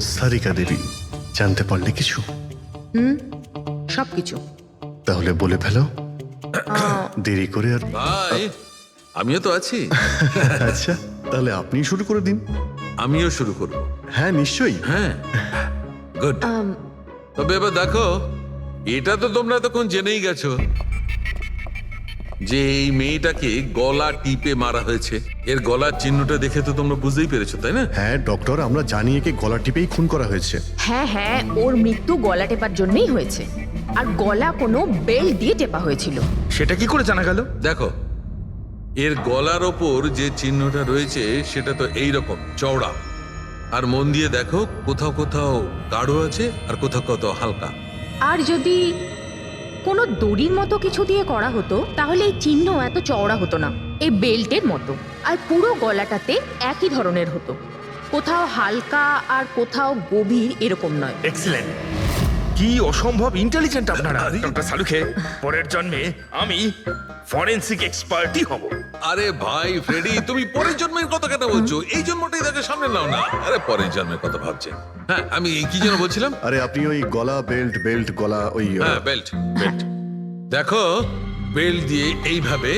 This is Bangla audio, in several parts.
সারিকা দেবী, জানতে পারলে কিছু? সবকিছু। তাহলে বলে ফেলো, দেরি করে আর। ভাই, আমিও তো আছি। আচ্ছা, তাহলে আপনি শুরু করে দিন। আমিও শুরু করব। হ্যাঁ নিশ্চয়ই। হ্যাঁ, গুড। তবে এবার দেখো, এটা তো তোমরা তখন জেনেই গেছো যে এই মেয়েটাকে গলা টিপে মারা হয়েছে। এর গলার চিহ্নটা দেখে তো তোমরা বুঝতেই পেরেছো, তাই না? হ্যাঁ ডক্টর, আমরা জানি একে গলা টিপেই খুন করা হয়েছে। হ্যাঁ হ্যাঁ, ওর মৃত্যু গলা টেপার জন্যই হয়েছে। আর গলা কোনো বেল্ট দিয়ে টেপা হয়েছিল। সেটা কি করে জানা গেল? দেখো, এর গলার ওপর যে চিহ্নটা রয়েছে সেটা তো এইরকম চওড়া। আর মন দিয়ে দেখো, কোথাও কোথাও গাঢ় আছে আর কোথাও কোথাও হালকা। আর যদি কোনো দড়ির মতো কিছু দিয়ে করা হতো তাহলে এই চিহ্ন এত চওড়া হতো না, এই বেল্টের মতো। আর পুরো গলাটাতে একই ধরনের হতো, কোথাও হালকা আর কোথাও গভীর, এরকম নয়। এক্সিলেন্ট! কি অসম্ভব ইন্টেলিজেন্ট আপনারা, ডক্টর সালুখে। পরের জন্মে আমি ফরেনসিক এক্সপার্টই হব। আরে ভাই ফ্রেডি, তুমি পরের জন্মের কথা কেন বলছো? এই জন্মটাই তাকে সামনে নাও না। আরে পরের জন্মের কথা ভাবছে। হ্যাঁ, আমি কি যেন বলছিলাম? আরে আপনি ওই গলা বেল্ট বেল্ট গলা ওই হ্যাঁ, বেল্ট বেল্ট। দেখো, বেল্ট দিয়ে এইভাবে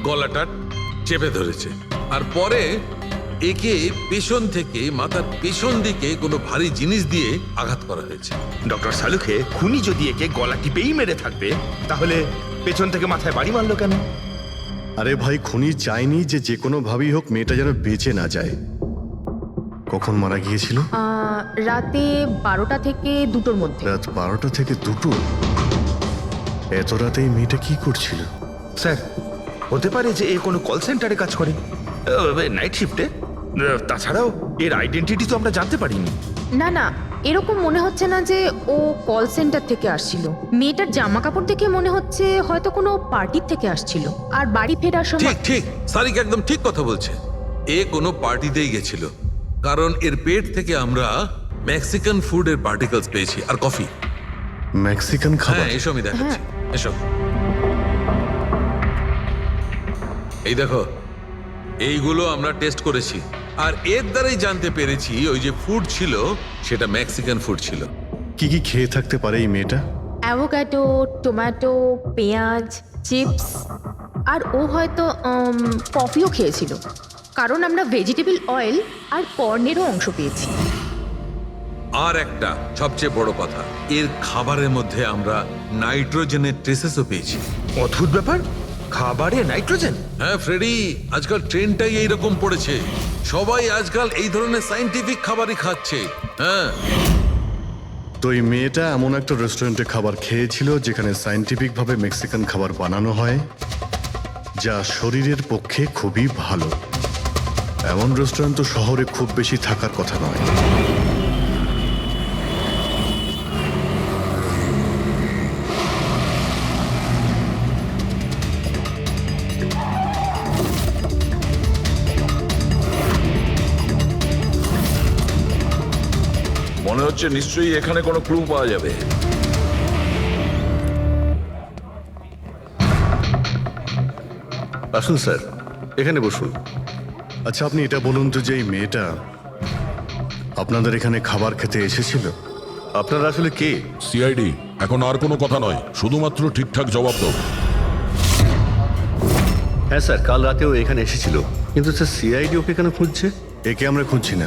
গলাটা চেপে ধরেছে। আর পরে একে পেছন থেকে মাথার পেছন দিকে কোনো ভারী জিনিস দিয়ে আঘাত করা হয়েছে। ডক্টর সালুখে, খুনি যদি একে গলা টিপেই মেরে থাকবে তাহলে পেছন থেকে মাথায় বাড়ি মারলো কেন? আরে ভাই, খুনি চাইনি যে কোনো ভাবেই হোক মেয়েটা যেন বেঁচে না যায়। কখন মারা গিয়েছিল? রাতে 12টা থেকে 2টোর মধ্যে। রাত 12টা থেকে 2টো? এত রাতে এই মেয়েটা কি করছিল? স্যার, হতে পারে যে এ কোনো কল সেন্টারে কাজ করে, নাইট শিফটে। তাছাড়াও এর আইডেন্টিটি তো আমরা জানতে পারিনি। না না, এরকম মনে হচ্ছে না যে ও কল সেন্টার থেকে আসছিল। মেয়েটার জামা কাপড় দেখে মনে হচ্ছে হয়তো কোনো পার্টির থেকে আসছিল। আর বাড়ি ফেরার ঠিক সময়। ঠিক, সারিকা একদম ঠিক কথা বলছে। এ কোনো পার্টিতেই গেছিল, কারণ এর পেট থেকে আমরা মেক্সিকান ফুডের পার্টিকেলস পেয়েছি আর কফি। মেক্সিকান খাবার? হ্যাঁ, এসো আমি দেখাচ্ছি, এসো। এই দেখো, এইগুলো আমরা টেস্ট করেছি আর এর দ্বারাই জানতে পেরেছি ওই যে ফুড ছিল সেটা মেক্সিকান ফুড ছিল। কি কি খেয়ে থাকতে পারে এই মেয়েটা? অ্যাভোকাডো, টমেটো, পেঁয়াজ, চিপস। আর ও হয়তো কফিও খেয়েছিল, কারণ আমরা ভেজিটেবল অয়েল আর কর্নেরও অংশ পেয়েছি। আর একটা সবচেয়ে বড় কথা, এর খাবারের মধ্যে আমরা নাইট্রোজেনের ট্রেসেসও পেয়েছি। অদ্ভুত ব্যাপার, খাবারে নাইট্রোজেন! হ্যাঁ ফ্রেডি, আজকাল ট্রেনটাই এইরকম পড়েছে। সবাই আজকাল এই ধরনের সায়েন্টিফিক খাবারই খাচ্ছে। হ্যাঁ, তো এই মেয়েটা এমন একটা রেস্টুরেন্টে খাবার খেয়েছিল যেখানে সায়েন্টিফিক ভাবে মেক্সিকান খাবার বানানো হয়, যা শরীরের পক্ষে খুবই ভালো। এমন রেস্টুরেন্ট তো শহরে খুব বেশি থাকার কথা নয়। মনে হচ্ছে নিশ্চয়ই এখানে কোনো ক্লু পাওয়া যাবে। আসুন স্যার, এখানে বসুন। আচ্ছা, আপনি এটা বলুন তো যে এই মেয়েটা আপনাদের এখানে খাবার খেতে এসেছিল? আপনারা আসলে কে? সিআইডি। এখন আর কোনো কথা নয়, শুধুমাত্র ঠিকঠাক জবাব দাও। হ্যাঁ স্যার, কাল রাতেও এখানে এসেছিল, কিন্তু স্যার সিআইডি ওকে কেন খুঁজছে? একে আমরা খুঁজছি না,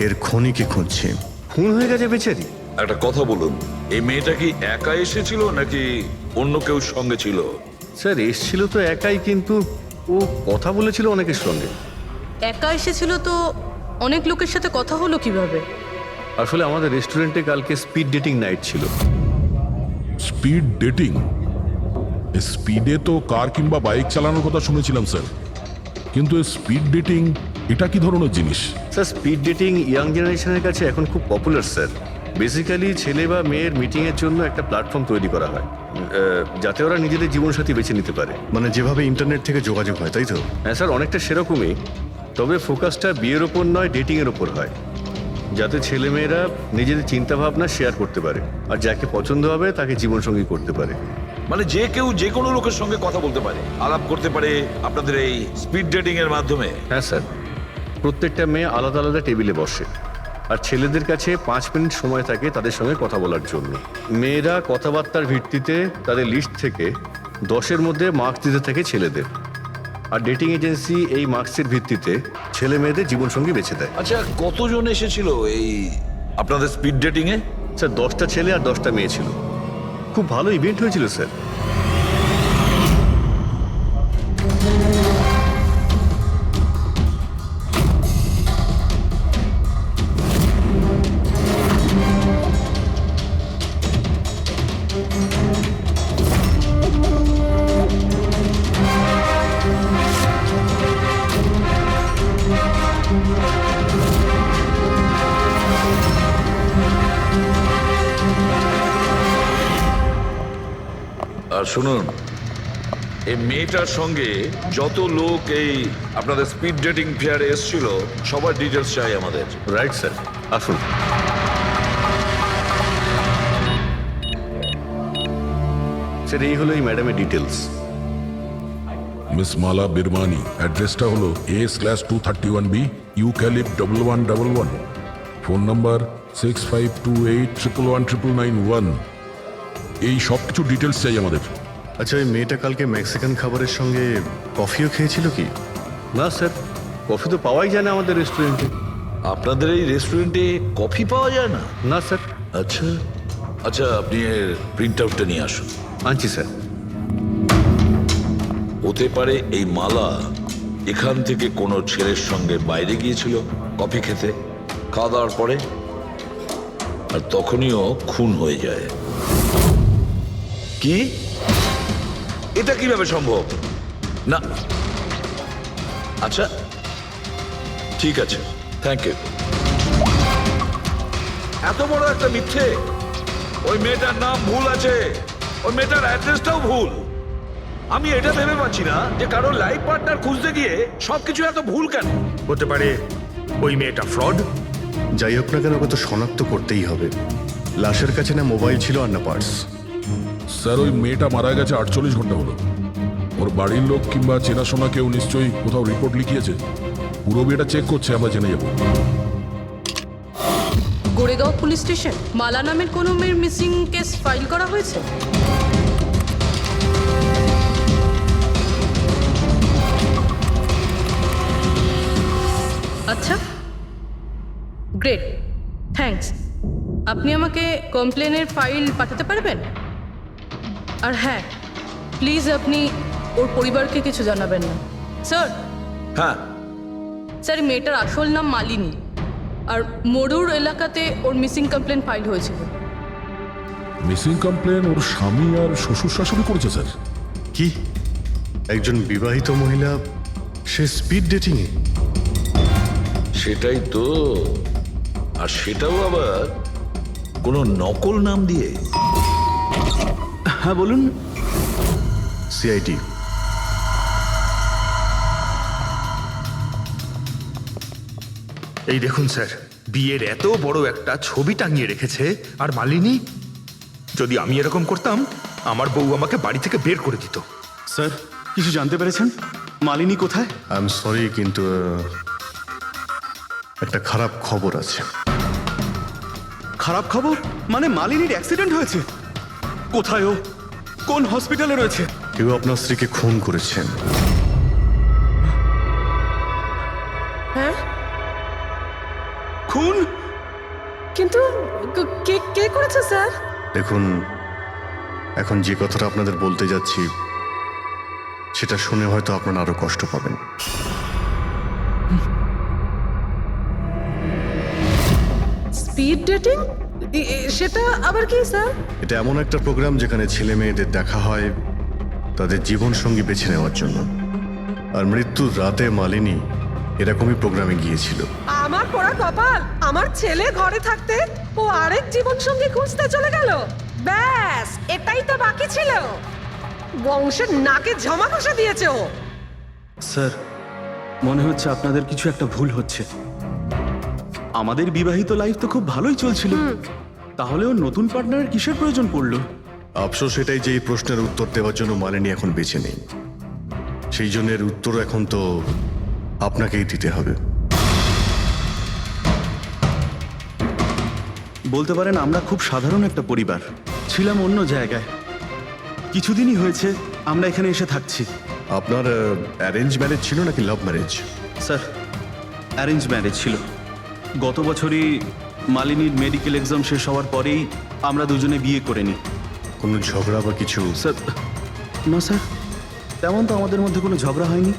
এর খনিকে খুঁজছি। খুন হয়ে গেছে বেচারি। একটা কথা বলুন, এই মেয়েটা কি একা এসেছিল নাকি অন্য কেউ সঙ্গে ছিল? স্যার এসছিল তো একাই, কিন্তু ও কথা বলেছিল অনেকের সঙ্গে। একা এসেছিল তো অনেক লোকের সাথে কথা হলো কিভাবে? আসলে আমাদের রেস্টুরেন্টে কালকে স্পিড ডেটিং নাইট ছিল। Speed dating? স্পিডে তো কার কিংবা বাইক চালানোর কথা শুনেছিলাম স্যার, কিন্তু স্পিড ডেটিং এটা কি ধরনের জিনিস? স্যার স্পিড ডেটিং ইয়াং জেনারেশনের কাছে এখন খুব পপুলার স্যার। বেসিক্যালি ছেলে বা মেয়ের মিটিংয়ের জন্য একটা প্ল্যাটফর্ম তৈরি করা হয়, যাতে ওরা নিজেদের জীবনসাথী বেছে নিতে পারে। মানে যেভাবে ইন্টারনেট থেকে যোগাযোগ হয়, তাই তো? হ্যাঁ স্যার, অনেকটা সেরকমই, তবে ফোকাসটা বিয়ের ওপর নয়, ডেটিংয়ের ওপর হয়, যাতে ছেলেমেয়েরা নিজেদের চিন্তাভাবনা শেয়ার করতে পারে আর যাকে পছন্দ হবে তাকে জীবনসঙ্গী করতে পারে। মানে যে কেউ যে কোনো লোকের সঙ্গে কথা বলতে পারে, আলাপ করতে পারে আপনাদের এই স্পিড ডেটিং এর মাধ্যমে? হ্যাঁ স্যার, প্রত্যেকটা মেয়ে আলাদা আলাদা টেবিলে বসে, আর ছেলেদের কাছে 5 মিনিট সময় থাকে তাদের সঙ্গে কথা বলার জন্য। মেয়েরা কথাবার্তার ভিত্তিতে তাদের লিস্ট থেকে 10-এর মধ্যে মার্কস দিতে থাকে ছেলেদের, আর ডেটিং এজেন্সি এই মার্কসের ভিত্তিতে ছেলে মেয়েদের জীবনসঙ্গী বেছে দেয়। আচ্ছা, কতজন এসেছিল এই আপনাদের স্পিড ডেটিং এ? স্যার 10টা ছেলে আর 10টা মেয়ে ছিল। খুব ভালো ইভেন্ট হয়েছিল স্যার। আর শুনুন, এই মেয়েটার সঙ্গে যত লোক এই আপনাদের স্পিড ডেটিং ফেয়ারে এসেছিল সবার ডিটেলস চাই আমাদের। রাইট স্যার, আসুন। স্যার এই হলো এই ম্যাডামের ডিটেলস। মিস মালা বিরমানি, অ্যাড্রেসটা হলো A/231B ইউক্যালিপ 1111, ফোন নাম্বার 6528119991। এই সব কিছু ডিটেলস চাই আমাদের। আচ্ছা, ওই মেয়েটা কালকে মেক্সিকান খাবারের সঙ্গে কফিও খেয়েছিল কি? না স্যার, কফি তো পাওয়াই যায় না আমাদের রেস্টুরেন্টে। আপনাদের এই রেস্টুরেন্টে কফি পাওয়া যায় না? না স্যার। আচ্ছা আচ্ছা, আপনি এর প্রিন্ট আউটটা নিয়ে আসুন। আনছি স্যার। হতে পারে এই মালা এখান থেকে কোনো ছেলের সঙ্গে বাইরে গিয়েছিল কফি খেতে, খাওয়া দাওয়ার পরে, আর তখনইও খুন হয়ে যায়। কি? এটা কিভাবে সম্ভব? না, আচ্ছা ঠিক আছে, থ্যাংক ইউ। এত বড় একটা মিথ্যে! ওই মেয়েটার নাম ভুল আছে, ওই মেয়েটার অ্যাড্রেসটাও ভুল। আমি এটা ভেবে পাচ্ছি না যে কারোর লাইফ পার্টনার খুঁজতে গিয়ে সবকিছু এত ভুল কেন হতে পারে ওই মেয়েটা ফ্রড। যাই হোক না কেন, ওকে তো শনাক্ত করতেই হবে। লাশের কাছে না মোবাইল ছিল আর না পার্স। স্যার ওই মেয়েটা মারা গেছে 48 ঘন্টা হলো। ওর বাড়ির লোক কিংবা চেনাশোনা কেউ নিশ্চয়ই কোথাও রিপোর্ট লিখিয়েছে। পুরো বিয়েটা চেক করছে, আমরা জেনে যাবো। গোরেগাঁও পুলিশ স্টেশন মালা নামের কোনো মেয়ের মিসিং কেস ফাইল করা হয়েছে? আচ্ছা, গ্রেট, থ্যাঙ্কস। আপনি আমাকে কমপ্লেনের ফাইল পাঠাতে পারবেন? আর হ্যাঁ, প্লিজ আপনি ওর পরিবারকে কিছু জানাবেন না। স্যার, হ্যাঁ, স্যার, এই মেয়েটার আসল নাম মালিনী, আর মরুর এলাকাতে ওর মিসিং কমপ্লেন ফাইল হয়েছিল। মিসিং কমপ্লেন ওর স্বামী আর শ্বশুর শাশুড়ি করেছে স্যার। কি? একজন বিবাহিত মহিলা, সে স্পিড ডেটিংয়ে? সেটাই তো। আর সেটাও আবার কোনো নকল নাম দিয়ে। হ্যাঁ বলুন। সিআইডি। এই দেখুন স্যার, বিয়ের এত বড় একটা ছবি টাঙিয়ে রেখেছে, আর মালিনী। যদি আমি এরকম করতাম, আমার বউ আমাকে বাড়ি থেকে বের করে দিত। স্যার, কিছু জানতে পেরেছেন? মালিনী কোথায়? আই এম সরি, কিন্তু একটা খারাপ খবর আছে। খারাপ খবর? মানে মালিনীর অ্যাক্সিডেন্ট হয়েছে? কোথায় ও? কোন হসপিটালে রয়েছে? কেউ আপনার স্ত্রীকে খুন করেছেন। হ্যাঁ, খুন? কিন্তু কে কে করেছে স্যার? দেখুন, এখন যে কথাটা আপনাদের বলতে যাচ্ছি সেটা শুনে হয়তো আপনারা আরো কষ্ট পাবেন। Speed dating? সেটা আবার কি স্যার? এটা এমন একটা প্রোগ্রাম যেখানে ছেলে মেয়েদের দেখা হয় তাদের জীবন সঙ্গী বেছে নেওয়ার জন্য। আর মৃত্যুর রাতে মালিনী এরকমই প্রোগ্রামে গিয়েছিল। আমার পোড়া কপাল, আমার ছেলে ঘরে থাকতে ও আরেক জীবন সঙ্গী খুঁজতে চলে গেল। ব্যাস, এটাই তো বাকি ছিল। বংশের নাকে ঝমা কষা দিয়েছে ও। স্যার, মনে হচ্ছে আপনাদের কিছু একটা ভুল হচ্ছে। আমাদের বিবাহিত লাইফ তো খুব ভালোই চলছিল, তাহলে ও নতুন পার্টনারের কিসের প্রয়োজন পড়লো? আফসোস এটাই যে এই প্রশ্নের উত্তর দেওয়ার জন্য মালিনী এখন বেঁচে নেই। সেই জন্য এর উত্তর এখন তো আপনাকেই দিতে হবে। বলতে পারেন আমরা খুব সাধারণ একটা পরিবার, ছিলাম অন্য জায়গায়। কিছুদিনই হয়েছে আমরা এখানে এসে থাকছি। আপনার অ্যারেঞ্জ ম্যারেজ ছিল নাকি love marriage? Sir, arrange marriage ছিল। গত বছরই মালিনীর মেডিকেল এক্সাম শেষ হওয়ার পরেই আমরা দুজনে বিয়ে করে নিই। কোনো ঝগড়া বা কিছু? স্যার, না স্যার, তেমন তো আমাদের মধ্যে কোনো ঝগড়া হয়নি।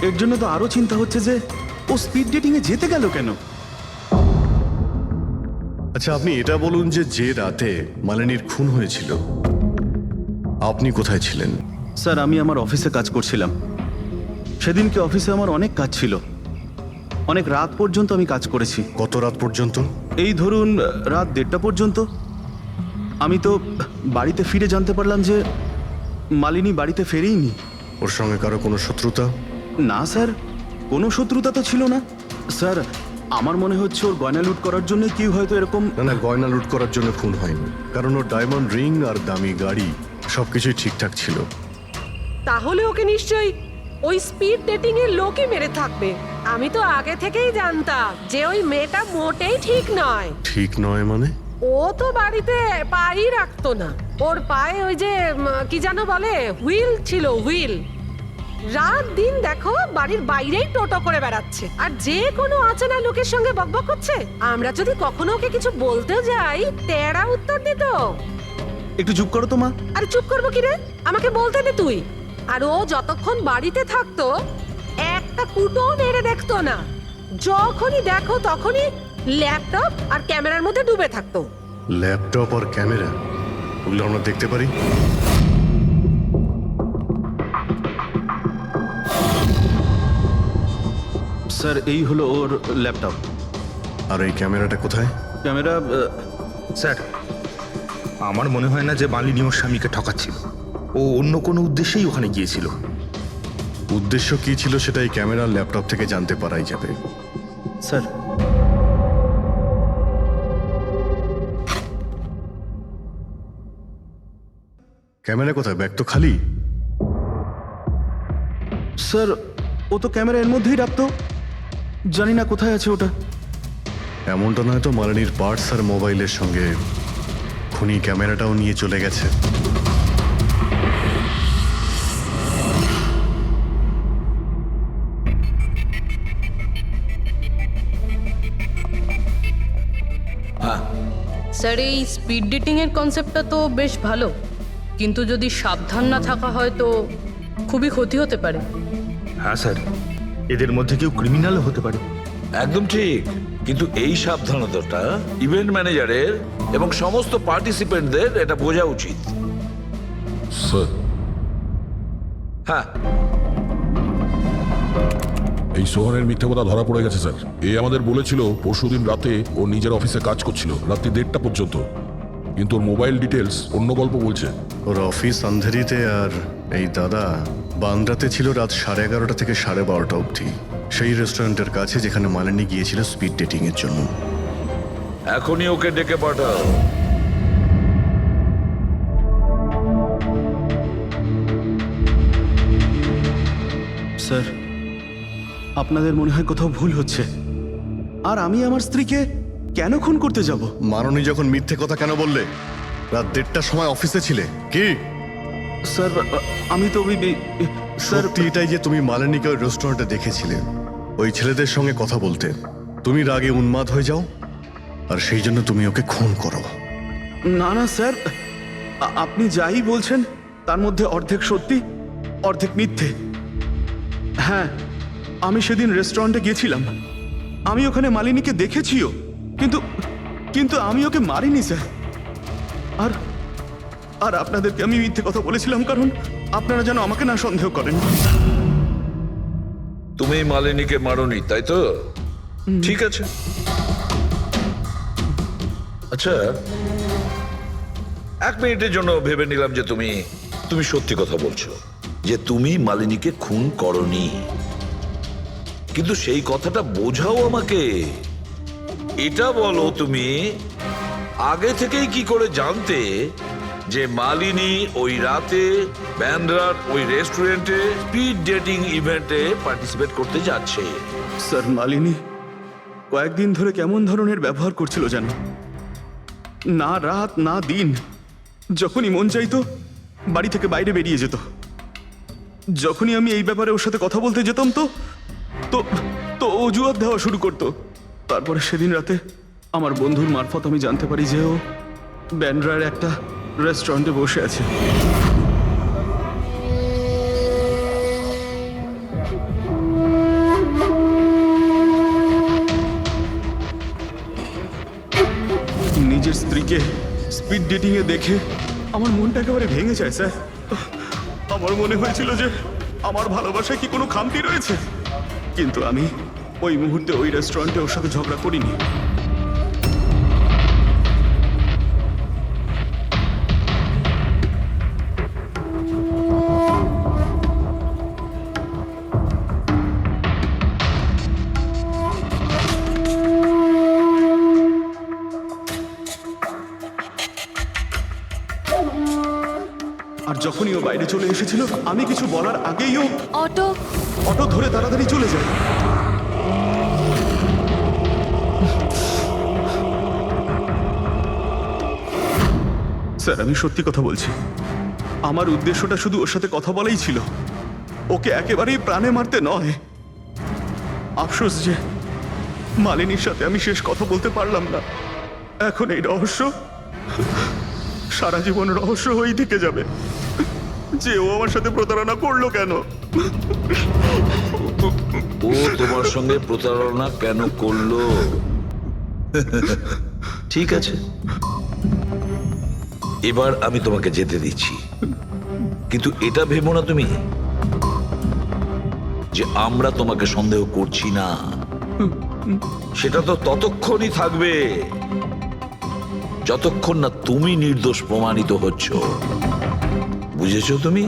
এর জন্য তো আরও চিন্তা হচ্ছে যে ও স্পিড ডেটিংয়ে যেতে গেল কেন। আচ্ছা, আপনি এটা বলুন যে রাতে মালিনীর খুন হয়েছিল আপনি কোথায় ছিলেন? স্যার, আমি আমার অফিসে কাজ করছিলাম। সেদিনকে অফিসে আমার অনেক কাজ ছিল, অনেক রাত পর্যন্ত আমি কাজ করেছি। কত রাত পর্যন্ত? এই ধরুন রাত 1:30 পর্যন্ত। আমি তো বাড়িতে ফিরে জানতে পারলাম যে মালিনী বাড়িতে ফেরেইনি। ওর সঙ্গে কারো কোনো শত্রুতা? না স্যার, কোনো শত্রুতা তো ছিল না। স্যার, আমার মনে হচ্ছে ওর গয়না লুট করার জন্য কেউ হয়তো এরকম। না, গয়না লুট করার জন্য খুন হয়নি, কারণ ওর ডায়মন্ড রিং আর দামি গাড়ি সবকিছুই ঠিকঠাক ছিল। তাহলে ওকে নিশ্চয়ই ওই স্পিড ডেটিং এর লোকই মেরে থাকবে। আমি তো আগে থেকেই জানতাম যে ওই মেয়েটা মোটেই ঠিক নয়। ঠিক নয় মানে? ও তো বাড়িতে পাই রাখতো না। ওর পায়ে ওই যে কি যেন বলে, হুইল ছিল, হুইল। রাত দিন দেখো বাড়ির বাইরেই টোটো করে বেড়াচ্ছে, আর যে কোনো অচেনা লোকের সঙ্গে বকবক করছে। আমরা যদি কখনো ওকে কিছু বলতে যাই, তেরা উত্তর দিত। একটু চুপ করো তো মা। আরে চুপ করবো কি রে, আমাকে বলতে দে তুই। আর ও যতক্ষণ বাড়িতে থাকতো একটা কুটো নেড়ে দেখতো না। যখনই দেখো তখনই ল্যাপটপ আর ক্যামেরার মধ্যে ডুবে থাকতো। ল্যাপটপ আর ক্যামেরা, ওগুলো আমরা দেখতে পারি? স্যার, এই হলো ওর ল্যাপটপ। আর এই ক্যামেরাটা কোথায়? ক্যামেরা স্যার, আমার মনে হয় না যে মালিনী ওর স্বামীকে ঠকাচ্ছিল। ও অন্য কোনো উদ্দেশ্যেই ওখানে গিয়েছিল। উদ্দেশ্য কি ছিল সেটা এই ক্যামেরা ল্যাপটপ থেকে জানতে পারাই যাবে। স্যার, ক্যামেরা কোথায়? ব্যাগ তো খালি। স্যার, ও তো ক্যামেরা এর মধ্যেই রাখতো, জানি না কোথায় আছে ওটা। এমনটা নয় তো মালিনীর পার্টস আর মোবাইলের সঙ্গে খুনি ক্যামেরাটাও নিয়ে চলে গেছে? স্যার, এই স্পিড ডেটিং এর কনসেপ্টটা তো বেশ ভালো, কিন্তু যদি সাবধান না থাকা হয় তো খুবই ক্ষতি হতে পারে। হ্যাঁ স্যার, এদের মধ্যে কেউ ক্রিমিনালও হতে পারে। একদম ঠিক, কিন্তু এই সাবধানতাটা ইভেন্ট ম্যানেজারের এবং সমস্ত পার্টিসিপেন্টদের এটা বোঝা উচিত। স্যার, হ্যাঁ, এই সোহনের মিথ্যে কথা ধরা পড়ে গেছে স্যার। এ আমাদের বলেছিল পরশুদিন রাতে ও নিজের অফিসে কাজ করছিল রাত্রি 1:30 পর্যন্ত, কিন্তু ওর মোবাইল ডিটেলস অন্য গল্প বলছে। ওর অফিস আন্ধেরিতে, আর এই দাদা বান্দ্রাতে ছিল রাত 11:30 থেকে 12:30 অবধি, সেই রেস্টুরেন্টের কাছে যেখানে মালিনী গিয়েছিল স্পিড ডেটিং এর জন্য। এখনই ওকে ডেকে পাঠাও। স্যার, আপনাদের মনে হয় কোথাও ভুল হচ্ছে। আর আমি আমার স্ত্রীকে কেন খুন করতে যাব? মাননী যখন মিথ্যে কথা কেন বললে? রাত 1:30টার সময় অফিসে ছিলে কি? স্যার, আমি তো স্যার, সত্যি এটাই যে তুমি মালিনীকে ওই রেস্টুরেন্টে দেখেছিলে ওই ছেলেদের সঙ্গে কথা বলতে। তুমি রাগে উন্মাদ হয়ে যাও আর সেই জন্য তুমি ওকে খুন করো। না না স্যার, আপনি যাই বলছেন তার মধ্যে অর্ধেক সত্যি অর্ধেক মিথ্যে। হ্যাঁ, আমি সেদিন রেস্টুরেন্টে গিয়েছিলাম, আমি ওখানে মালিনীকে দেখেছিও, কিন্তু কিন্তু আমি ওকে মারিনি স্যার। আর আর আপনাদেরকে আমি মিথ্যে কথা বলেছিলাম কারণ আপনারা যেন আমাকে না সন্দেহ করেন। তুমি মালিনীকে মারোনি, তাই তো? ঠিক আছে। আচ্ছা, 1 মিনিটের জন্য ভেবে নিলাম যে তুমি সত্যি কথা বলছো, যে তুমি মালিনীকে খুন করনি, কিন্তু সেই কথাটা বোঝাও আমাকে। এটা বলো, তুমি আগে থেকেই কি করে জানতে যে মালিনী ওই রাতে ব্যান্ড্রার ওই রেস্টুরেন্টে স্পিড ডেটিং ইভেন্টে পার্টিসিপেট করতে যাচ্ছে? স্যার, মালিনী কয়েকদিন ধরে কেমন ধরনের ব্যবহার করছিল জানো? না রাত না দিন যখনই মন চাইতো বাড়ি থেকে বাইরে বেরিয়ে যেত। যখনই আমি এই ব্যাপারে ওর সাথে কথা বলতে যেতাম তো তো তো অজুহাত দেওয়া শুরু করতো। তারপরে সেদিন রাতে আমার বন্ধুর মারফত আমি জানতে পারি যে ও ব্যান্ড্রার একটা রেস্টুরেন্টে বসে আছে। নিজের স্ত্রীকে স্পিড ডেটিং এ দেখে আমার মনটা একেবারে ভেঙে যায় স্যার। আমার মনে হয়েছিল যে আমার ভালোবাসায় কি কোনো খামতি রয়েছে, কিন্তু আমি ওই মুহূর্তে ওই রেস্টুরেন্টে ওর সাথে ঝগড়া করিনি। আর যখনই ও বাইরে চলে এসেছিল আমি কিছু বলার আগেই ও অটো অটো ধরে তাড়াতাড়ি চলে যায়। স্যার আমি সত্যি কথা বলছি, আমার উদ্দেশ্যটা শুধু ওর সাথে কথা বলাই ছিল, ওকে একেবারেই প্রাণে মারতে নয়। আফসোস যে মালিনীর সাথে আমি শেষ কথা বলতে পারলাম না। এখন এই রহস্য সারা জীবন রহস্য হয়েই থেকে যাবে যে ও আমার সাথে প্রতারণা করলো কেন। ও তোমার সঙ্গে প্রতারণা কেন করলো? ঠিক আছে, এবার আমি তোমাকে যেতে দিচ্ছি, কিন্তু এটা ভেবো না তুমি যে আমরা তোমাকে সন্দেহ করছি না। সেটা তো ততক্ষণই থাকবে যতক্ষণ না তুমি নির্দোষ প্রমাণিত হচ্ছ। বুঝেছো তুমি?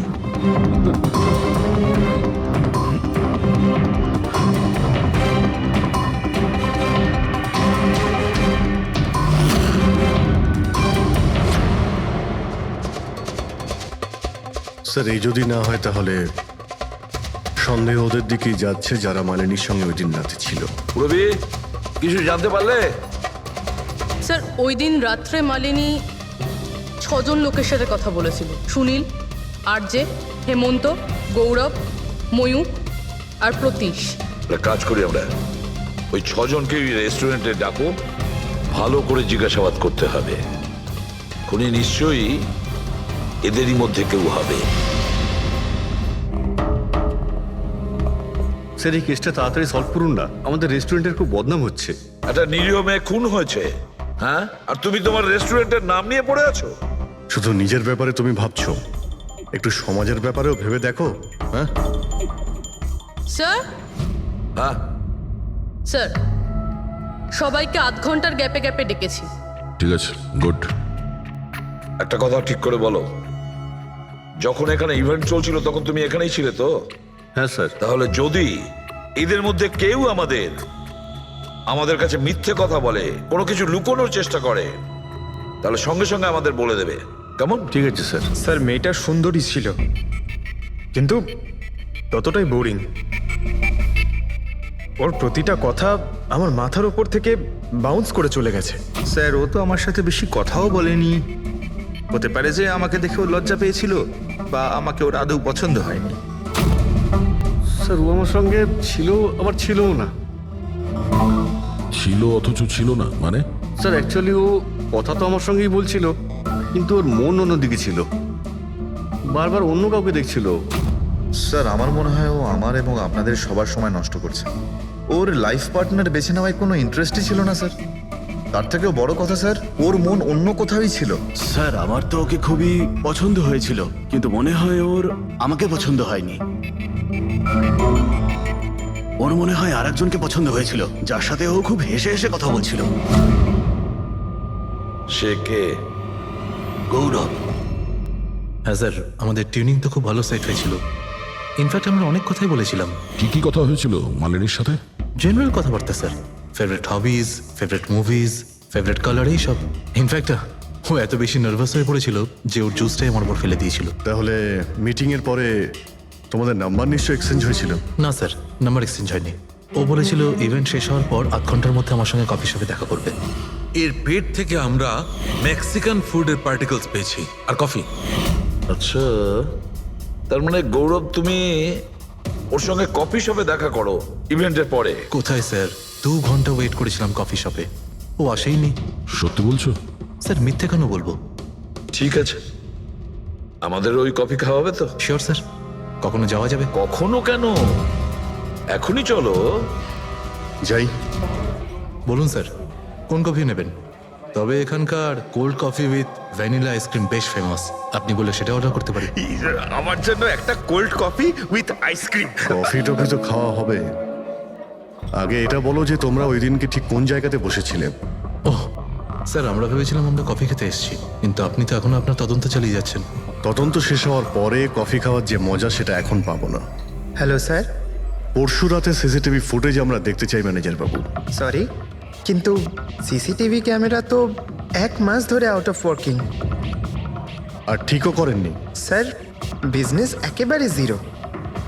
স্যার এই যদি না হয় তাহলে সন্দেহ ওদের দিকেই যাচ্ছে যারা মালিনীর সঙ্গে ওই দিন রাতে ছিল। রবি, কিছু জানতে পারলে? স্যার ওই দিন রাত্রে মালিনী 6 জন লোকের সাথে কথা বলেছিল। সুনীল, আরজে, হেমন্ত, গৌরব, ময়ূক আর প্রতীশ। একটা কাজ করি আমরা, ওই 6 জনকে রেস্টুরেন্টে ডাকো, ভালো করে জিজ্ঞাসাবাদ করতে হবে। খুনি নিশ্চয়ই এদেরই মধ্যে কেউ হবে। স্যার এই কেসটা তাড়াতাড়ি সলভ করুন না, আমাদের রেস্টুরেন্টের খুব বদনাম হচ্ছে। একটা নিরীহ মেয়ে খুন হয়েছে, হ্যাঁ, আর তুমি তোমার রেস্টুরেন্টের নাম নিয়ে পড়ে আছো। শুধু নিজের ব্যাপারে তুমি ভাবছো, একটু সমাজের ব্যাপারেও ভেবে দেখো। হ্যাঁ স্যার, হ্যাঁ, স্যার সবাইকে আধ ঘন্টার গ্যাপে গ্যাপে ডেকেছি। ঠিক আছে, গুড। একটা কথা ঠিক করে বলো, যখন এখানে ইভেন্ট চলছিল তখন তুমি এখানেই ছিলে তো? হ্যাঁ স্যার। তাহলে যদি এদের মধ্যে কেউ আমাদের কাছে মিথ্যে কথা বলে, কোনো কিছু লুকোনোর চেষ্টা করে, তাহলে সঙ্গে সঙ্গে আমাদের বলে দেবে, কেমন? ঠিক আছে স্যার। স্যার মেয়েটা সুন্দরী ছিল, কিন্তু ততটাই বোরিং। ওর প্রতিটা কথা আমার মাথার উপর থেকে বাউন্স করে চলে গেছে। স্যার ও তো আমার সাথে বেশি কথাও বলেনি। হতে পারে যে আমাকে দেখে ও লজ্জা পেয়েছিল, বা আমাকে ওর আদৌ পছন্দ হয়নি। স্যার ও আমার সঙ্গে ছিল আবার ছিলও না। ছিল অথচ ছিল না মানে? স্যার অ্যাকচুয়ালি ও কথা তো আমার সঙ্গেই বলছিল, কিন্তু ওর মন অন্যদিকে ছিল, বারবার অন্য কাউকে দেখছিল। স্যার আমার মনে হয় ও আমার এবং আপনাদের সবার সময় নষ্ট করছে। ওর লাইফ পার্টনার বেছে নেওয়ায় কোনো ইন্টারেস্টই ছিল না স্যার। তার থেকেও বড় কথা স্যার, ওর মন অন্য কোথাওই ছিল। স্যার আমার তো ওকে খুবই পছন্দ হয়েছিল, কিন্তু মনে হয় ওর আমাকে পছন্দ হয়নি। ওর মনে হয় আরেকজনকে পছন্দ হয়েছিল, যার সাথে ও খুব হেসে হেসে কথা বলছিল। সে কে? গৌরব। হ্যাঁ স্যার, আমাদের টিউনিং তো খুব ভালো সেট হয়েছিল। ইনফ্যাক্ট আমরা অনেক কথাই বলেছিলাম। কি কি কথা হয়েছিল মালিনীর সাথে? জেনারেল কথাবার্তা sir, favourite hobbies, favourite movies, favourite colour, এইসব। ইনফ্যাক্ট ও এত বেশি নার্ভাস হয়ে পড়েছিল যে ওর জুসটাই আমার উপর ফেলে দিয়েছিল। তাহলে মিটিং এর পরে তোমাদের নাম্বার নিশ্চয়ই এক্সচেঞ্জ হয়েছিল? না স্যার, নাম্বার এক্সচেঞ্জ হয়নি। ও বলেছিল ইভেন্ট শেষ হওয়ার পর 8 ঘন্টার মধ্যে আমার সঙ্গে কফি শপে দেখা করবে। এর পেট থেকে আমরা মেক্সিকান ফুডের পার্টিকেলস পেয়েছি আর কফি। আচ্ছা, তার মানে গৌরব তুমি ওর সঙ্গে কফি শপে দেখা করো ইভেন্টের পরে? কোথায় স্যার, 2 ঘন্টা ওয়েট করেছিলাম কফি শপে, ও আসেইনি। সত্যি বলছো? স্যার মিথ্যে কেন বলবো? ঠিক আছে, আমাদের ওই কফি খাওয়াবে তো? শিওর স্যার, কখনো যাওয়া যাবে? কখনো কেন, এখনই চলো। যাই। বলুন স্যার, কোন কফি নেবেন? তবে এখানকার cold coffee with vanilla ice cream বেশ ফেমাস, আপনি বলে সেটা অর্ডার করতে পারি। আমার জন্য একটা cold coffee with ice cream. Coffee toffee তো খাওয়া হবে, আগে এটা বলো যে তোমরা ওই দিনকে ঠিক কোন জায়গাতে বসেছিলে? ওহ স্যার, আমরা ভেবেছিলাম আমরা কফি খেতে এসেছি, কিন্তু আপনি তো এখনো আপনার তদন্ত চালিয়ে যাচ্ছেন। তদন্ত শেষ হওয়ার পরে কফি খাওয়ার যে মজা সেটা এখন পাবো না। Hello sir. পরশু রাতে সিসিটিভি ফুটেজ আমরা দেখতে চাই ম্যানেজার বাবু। সরি, কিন্তু সিসিটিভি ক্যামেরা তো 1 মাস ধরে আউট অফ ওয়ার্কিং। আর ঠিকও করেননি? স্যার, বিজনেস একেবারে জিরো,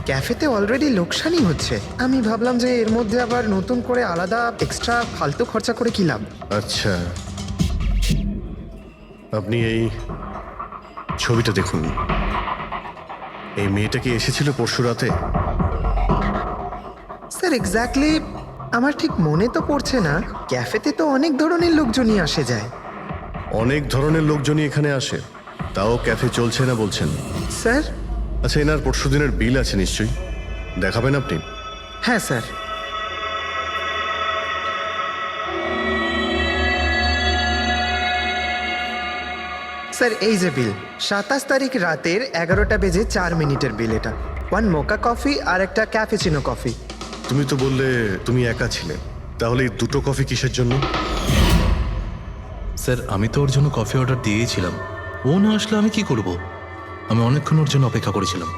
ক্যাফেতে অলরেডি লোকসানই হচ্ছে। আমি ভাবলাম যে এর মধ্যে আবার নতুন করে আলাদা এক্সট্রা ফালতু খরচা করে কি লাভ। আচ্ছা, আপনি এই ছবিটা দেখুন। এই মেয়েটা কি এসেছিল পরশু রাতে? স্যার এক্স্যাক্টলি আমার ঠিক মনে তো পড়ছে না। ক্যাফেতে তো অনেক ধরনের লোকজনই আসে যায়। অনেক ধরনের লোকজনই এখানে আসে, তাও ক্যাফে চলছে না বলছেন? স্যার। আচ্ছা, এনার পরশু দিনের বিল আছে নিশ্চয়ই, দেখাবেন আপনি? হ্যাঁ স্যার। স্যার এই যে বিল, 27 তারিখ রাতের 11টা বেজে 4 মিনিটের বিল এটা। 1 মোকা কফি আর একটা ক্যাফেচিনো কফি। তুমি তো বললে তুমি একা ছিলে, তাহলে এই দুটো কফি কিসের জন্য? স্যার আমি তো ওর জন্য কফি অর্ডার দিয়েছিলাম, ও না আসলে আমি কি করব? আমি অনেকক্ষণ ওর জন্য অপেক্ষা করেছিলাম।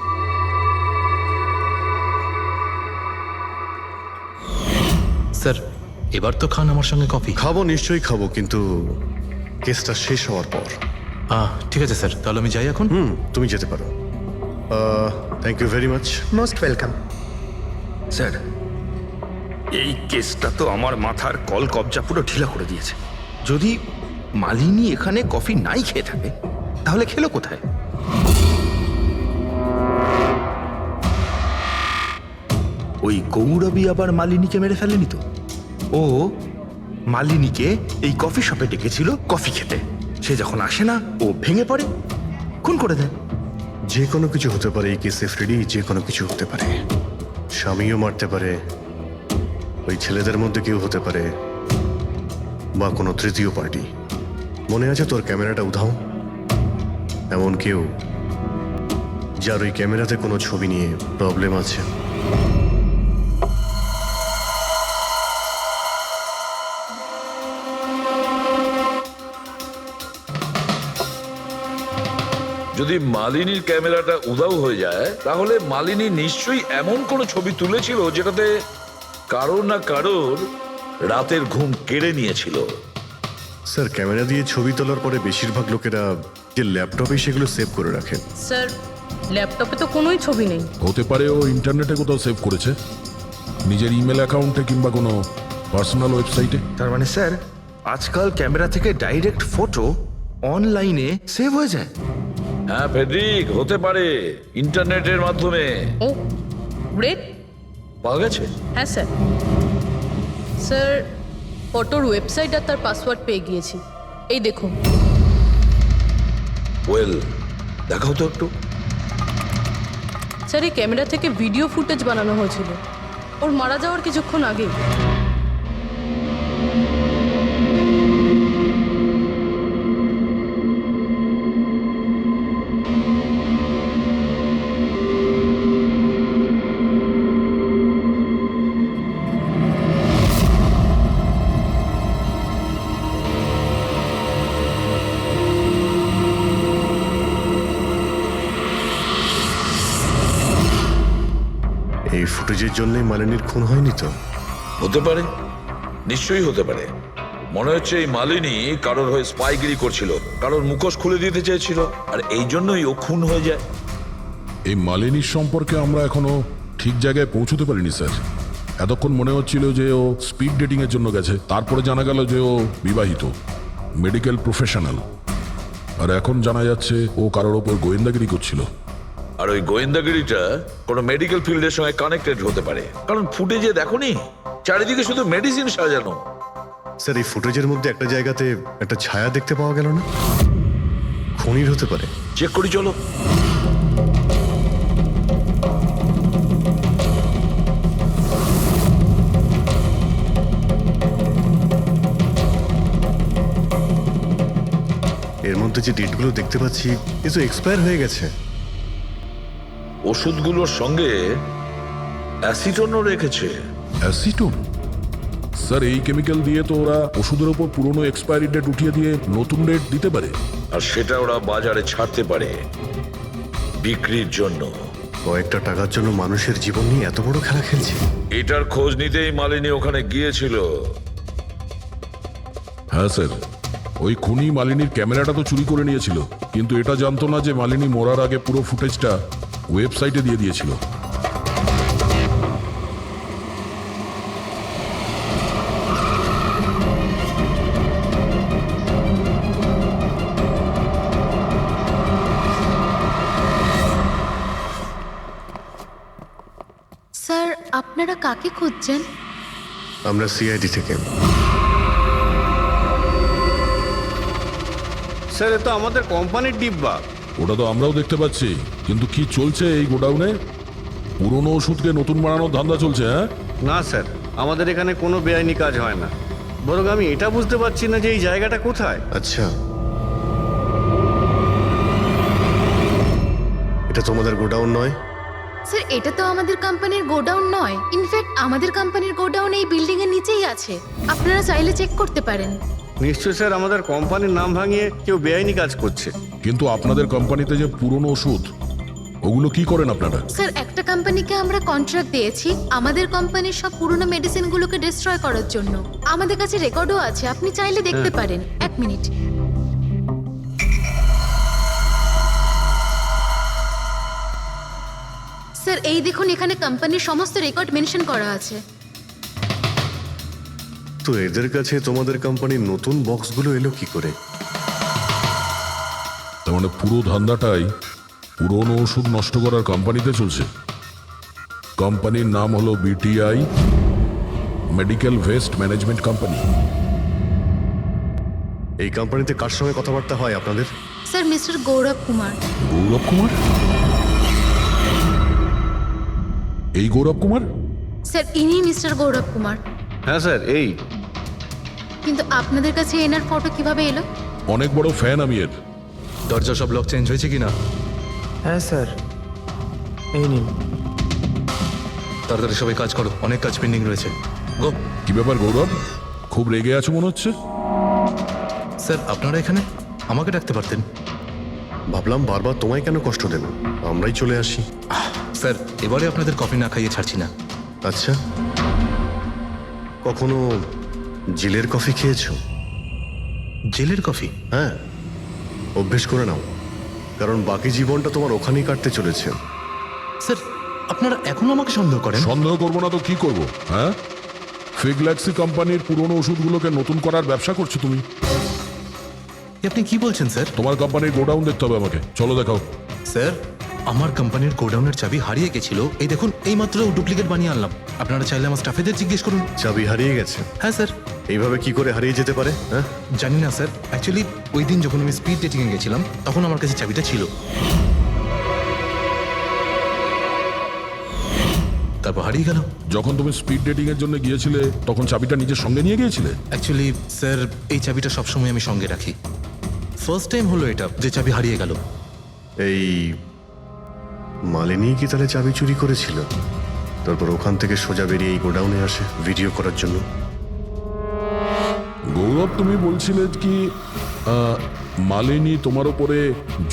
স্যার এবার তো খান আমার সঙ্গে কফি। খাবো, নিশ্চয়ই খাবো, কিন্তু কেসটা শেষ হওয়ার পর। ঠিক আছে স্যার, তাহলে আমি যাই এখন। তুমি যেতে পারো। Thank you very much. Most welcome. Sir, এই কেসটা তো আমার মাথার কল কবজা পুরো ঢিলা করে দিয়েছে। যদি মালিনী এখানে কফি নাই খেয়ে থাকে, তাহলে খেলো কোথায়? ওই গৌরবী আবার মালিনীকে মেরে ফেলেনি তো? ও মালিনীকে এই কফি শপে ডেকেছিল কফি খেতে, সে যখন আসে না ও ভেঙে পড়ে, খুন করে দেয়। যে কোনো কিছু হতে পারে এই কেসে ফ্রেডি, যে কোনো কিছু হতে পারে। স্বামীও মারতে পারে, ওই ছেলেদের মধ্যে কেউ হতে পারে, বা কোনো তৃতীয় পার্টি। মনে আছে তোর ক্যামেরাটা উধাও? এমন কেউ যার ওই ক্যামেরাতে কোনো ছবি নিয়ে প্রবলেম আছে। যদি মালিনীর ক্যামেরাটা উধাও হয়ে যায়, তাহলে মালিনী নিশ্চয়ই এমন কোনো ছবি তুলেছিল যেটাতে কারোর না কারোর রাতের ঘুম কেড়ে নিয়েছিল। স্যার, ক্যামেরা দিয়ে ছবি তোলার পরে বেশিরভাগ লোকেরা যে ল্যাপটপে সেগুলো সেভ করে রাখেন। স্যার ল্যাপটপে তো কোনোই ছবি নেই। হতে পারে ও ইন্টারনেটে কোথাও সেভ করেছে, নিজের ইমেল অ্যাকাউন্টে কিংবা কোনো পার্সোনাল ওয়েবসাইটে। তার মানে স্যার, আজকাল ক্যামেরা থেকে ডাইরেক্ট ফটো অনলাইনে সেভ হয়ে যায়। হ্যাঁ ফেডরিক, হতে পারে ইন্টারনেটের মাধ্যমে। ও গ্রেট। পাওয়া গেছে? হ্যাঁ স্যার। স্যার ফটোর ওয়েবসাইট আর তার পাসওয়ার্ড পেয়ে গিয়েছি, এই দেখুন। ওয়েল, দেখাও তো একটু। স্যার এই ক্যামেরা থেকে ভিডিও ফুটেজ বানানো হয়েছিল ওর মারা যাওয়ার কিছুক্ষণ আগে। এই ফুটেজের জন্যই মালিনীর খুন হয়নি তো? হতে পারে, নিশ্চয়ই হতে পারে। মনে হচ্ছে এই মালিনী কারোর হয়ে স্পাইগিরি করছিল, কারোর মুখোশ খুলে দিতে চেয়েছিল, আর এই জন্যই ও খুন হয়ে যায়। এই মালিনীর সম্পর্কে আমরা এখনো ঠিক জায়গায় পৌঁছতে পারিনি স্যার। এতক্ষণ মনে হচ্ছিল যে ও স্পিড ডেটিং এর জন্য গেছে, তারপরে জানা গেল যে ও বিবাহিত, মেডিকেল প্রফেশনাল, আর এখন জানা যাচ্ছে ও কারোর ওপর গোয়েন্দাগিরি করছিল। আর ওই গোয়েন্দাগিরিটা কোনো মেডিকেল ফিল্ডের সঙ্গে কানেক্টেড হতে পারে, কারণ ফুটেজে দেখোনি চারিদিকে শুধু মেডিসিন সাজানো। স্যার, এই ফুটেজের মধ্যে একটা জায়গাতে একটা ছায়া দেখতে পাওয়া গেল না? খুনির হতে পারে। চেক করি চলো। এর মধ্যে যে ডেটগুলো দেখতে পাচ্ছি এ তো এক্সপায়ার হয়ে গেছে। ওষুধগুলোর সঙ্গে অ্যাসিটনও রেখেছে। অ্যাসিটোন? স্যার, এই কেমিক্যাল দিয়ে তো ওরা ওষুধের ওপর পুরনো এক্সপায়ারি ডেট উঠিয়ে দিয়ে নতুন ডেট দিতে পারে, আর সেটা ওরা বাজারে ছাড়তে পারে বিক্রির জন্য। কয়েকটা টাকার জন্য মানুষের জীবন নিয়ে এত বড় খেলা খেলছে। এটার খোঁজ নিতেই মালিনী ওখানে গিয়েছিল। হ্যাঁ স্যার, ওই খুনি মালিনীর ক্যামেরাটা তো চুরি করে নিয়েছিল, কিন্তু এটা জানতো না যে মালিনী মরার আগে পুরো ফুটেজটা ওয়েবসাইটে দিয়ে দিয়েছিল। স্যার, আপনারা কাকে খুঁজছেন? আমরা সিআইডি থেকে। স্যার, এ তো আমাদের কোম্পানির ডিব্বা। ওটা তো আমরাও দেখতে পাচ্ছি, কিন্তু কি চলছে এই গোডাউনে? পুরনো ওষুধকে নতুন বানানোর ধান্দা চলছে, হ্যাঁ? না স্যার, আমাদের এখানে কোনো বেআইনি কাজ হয় না। বরং আমি এটা বুঝতে পারছি না যে এই জায়গাটা কোথায়। আচ্ছা, এটা তোমাদের গোডাউন নয়? স্যার, এটা তো আমাদের কোম্পানির গোডাউন নয়। ইনফ্যাক্ট আমাদের কোম্পানির গোডাউন এই বিল্ডিং এর নিচেই আছে। আপনারা চাইলে চেক করতে পারেন। নিশ্চয় স্যার, আমাদের কোম্পানির নাম ভাঙিয়ে কেউ বেআইনি কাজ করছে। কিন্তু আপনাদের কোম্পানিতে যে পুরনো ওষুধ, ওগুলো কি করেন আপনারা? স্যার, একটা কোম্পানিকে আমরা কন্ট্রাক্ট দিয়েছি আমাদের কোম্পানির সব পুরনো মেডিসিনগুলোকে ডিস্ট্রয় করার জন্য। আমাদের কাছে রেকর্ডও আছে, আপনি চাইলে দেখতে পারেন। এক মিনিট। স্যার, এই দেখুন, এখানে কোম্পানির সমস্ত রেকর্ড মেনশন করা আছে। তো এদের কাছে তোমাদের কোম্পানির নতুন বক্সগুলো এলো কি করে? তার মানে পুরো ধান্দাটাই পুরনো ওষুধ নষ্ট করার কোম্পানিতে চলছে। কোম্পানির নাম হলো BTI, medical waste management company. এই কোম্পানিতে কার সঙ্গে কথাবার্তা হয় আপনাদের? স্যার, মিস্টার গৌরব কুমার। গৌরব কুমার? এই গৌরব কুমার? স্যার, ইনি মিস্টার গৌরব কুমার। হ্যাঁ স্যার, এই। কিন্তু আপনাদের কাছে এনার ফটো কিভাবে এলো? অনেক বড় ফ্যান আমি এর। দরজা সব লক চেঞ্জ হয়েছে কিনা? হ্যাঁ স্যার, এই নিন। তাড়াতাড়ি সবাই কাজ করো, অনেক কাজ পেন্ডিং রয়েছে। গো। কি ব্যাপার গৌরব, খুব রেগে আছো মনে হচ্ছে? স্যার, আপনারা এখানে? আমাকে ডাকতে পারতেন। ভাবলাম বারবার তোমায় কেন কষ্ট দেব, আমরাই চলে আসি। স্যার, এবারে আপনাদের কফি না খাইয়ে ছাড়ছি না। আচ্ছা, কখনো জেলের কফি খেয়েছো? জেলের কফি? হ্যাঁ, অভ্যেস করে নাও, কারণ বাকি জীবনটা তোমার ওখানেই কাটতে চলেছে। স্যার, আপনারা এখনো আমাকে সন্দেহ করেন? সন্দেহ করবো না তো কি করবো, হ্যাঁ? ফিগল্যাক্সি কোম্পানির পুরনো ওষুধগুলোকে নতুন করার ব্যবসা করছো তুমি। আপনি কি বলছেন স্যার? তোমার কোম্পানির গোডাউন দেখতে হবে আমাকে, চলো দেখাও। স্যার, আমার কোম্পানির গোডাউনের চাবি হারিয়ে গেছিল। এই দেখুন, এই মাত্র ডুপ্লিকেট বানিয়ে আনলাম। আপনারা চাইলে আমার স্টাফেদের জিজ্ঞেস করুন। চাবি হারিয়ে গেছে? হ্যাঁ স্যার। এইভাবে কি করে হারিয়ে যেতে পারে? হ্যাঁ, জানি না স্যার। অ্যাকচুয়ালি ওই দিন যখন আমি স্পিড ডেটিং এ গেছিলাম, তখন আমার কাছে চাবিটা ছিল। তারপর হারিয়ে গেল। যখন তুমি স্পিড ডেটিং এর জন্য গিয়েছিলে, তখন চাবিটা নিজের সঙ্গে নিয়ে গিয়েছিলে? অ্যাকচুয়ালি স্যার, এই চাবিটা সবসময় আমি সঙ্গে রাখি। ফার্স্ট টাইম হলো এটা যে চাবি হারিয়ে গেল। এই মালিনী কি তাহলে চাবি চুরি করেছিল? তারপর ওখান থেকে সোজা বেরিয়ে এই গোডাউনে আসে ভিডিও করার জন্য। গৌরব, তুমি বলছিলে কি মালিনী তোমার উপরে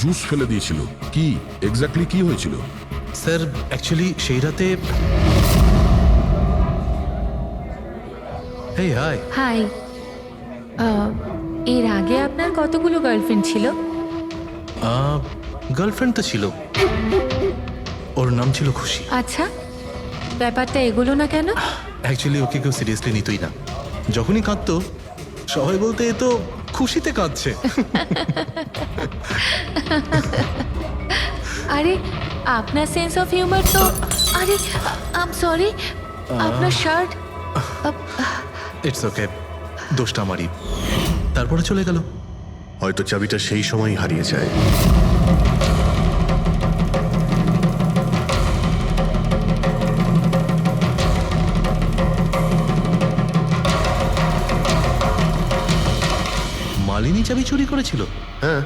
জুস ফেলে দিয়েছিল? কি এক্স্যাক্টলি কি হয়েছিল? স্যার, অ্যাকচুয়ালি সেই রাতে। হেই, হাই। হাই। এর আগে আপনার কতগুলো গার্লফ্রেন্ড ছিল? গার্লফ্রেন্ড তো ছিল, ওর নাম ছিল খুশি। আচ্ছা, ব্যাপারটা এগুলো না কেন? অ্যাকচুয়ালি ওকে কেউ সিরিয়াসলি নিতই না। যখনই কাঁদতো সবাই বলতে এ তো খুশিতে কাঁদছে। আরে আপনার সেন্স অফ হিউমার তো, আরে আই এম সরি, আপনার শার্ট। ইটস ওকে, দোষটা আমারই। তারপরে চলে গেল। হয়তো চাবিটা সেই সময় হারিয়ে যায়। মালিনী চাবি চুরি করেছিল? হ্যাঁ,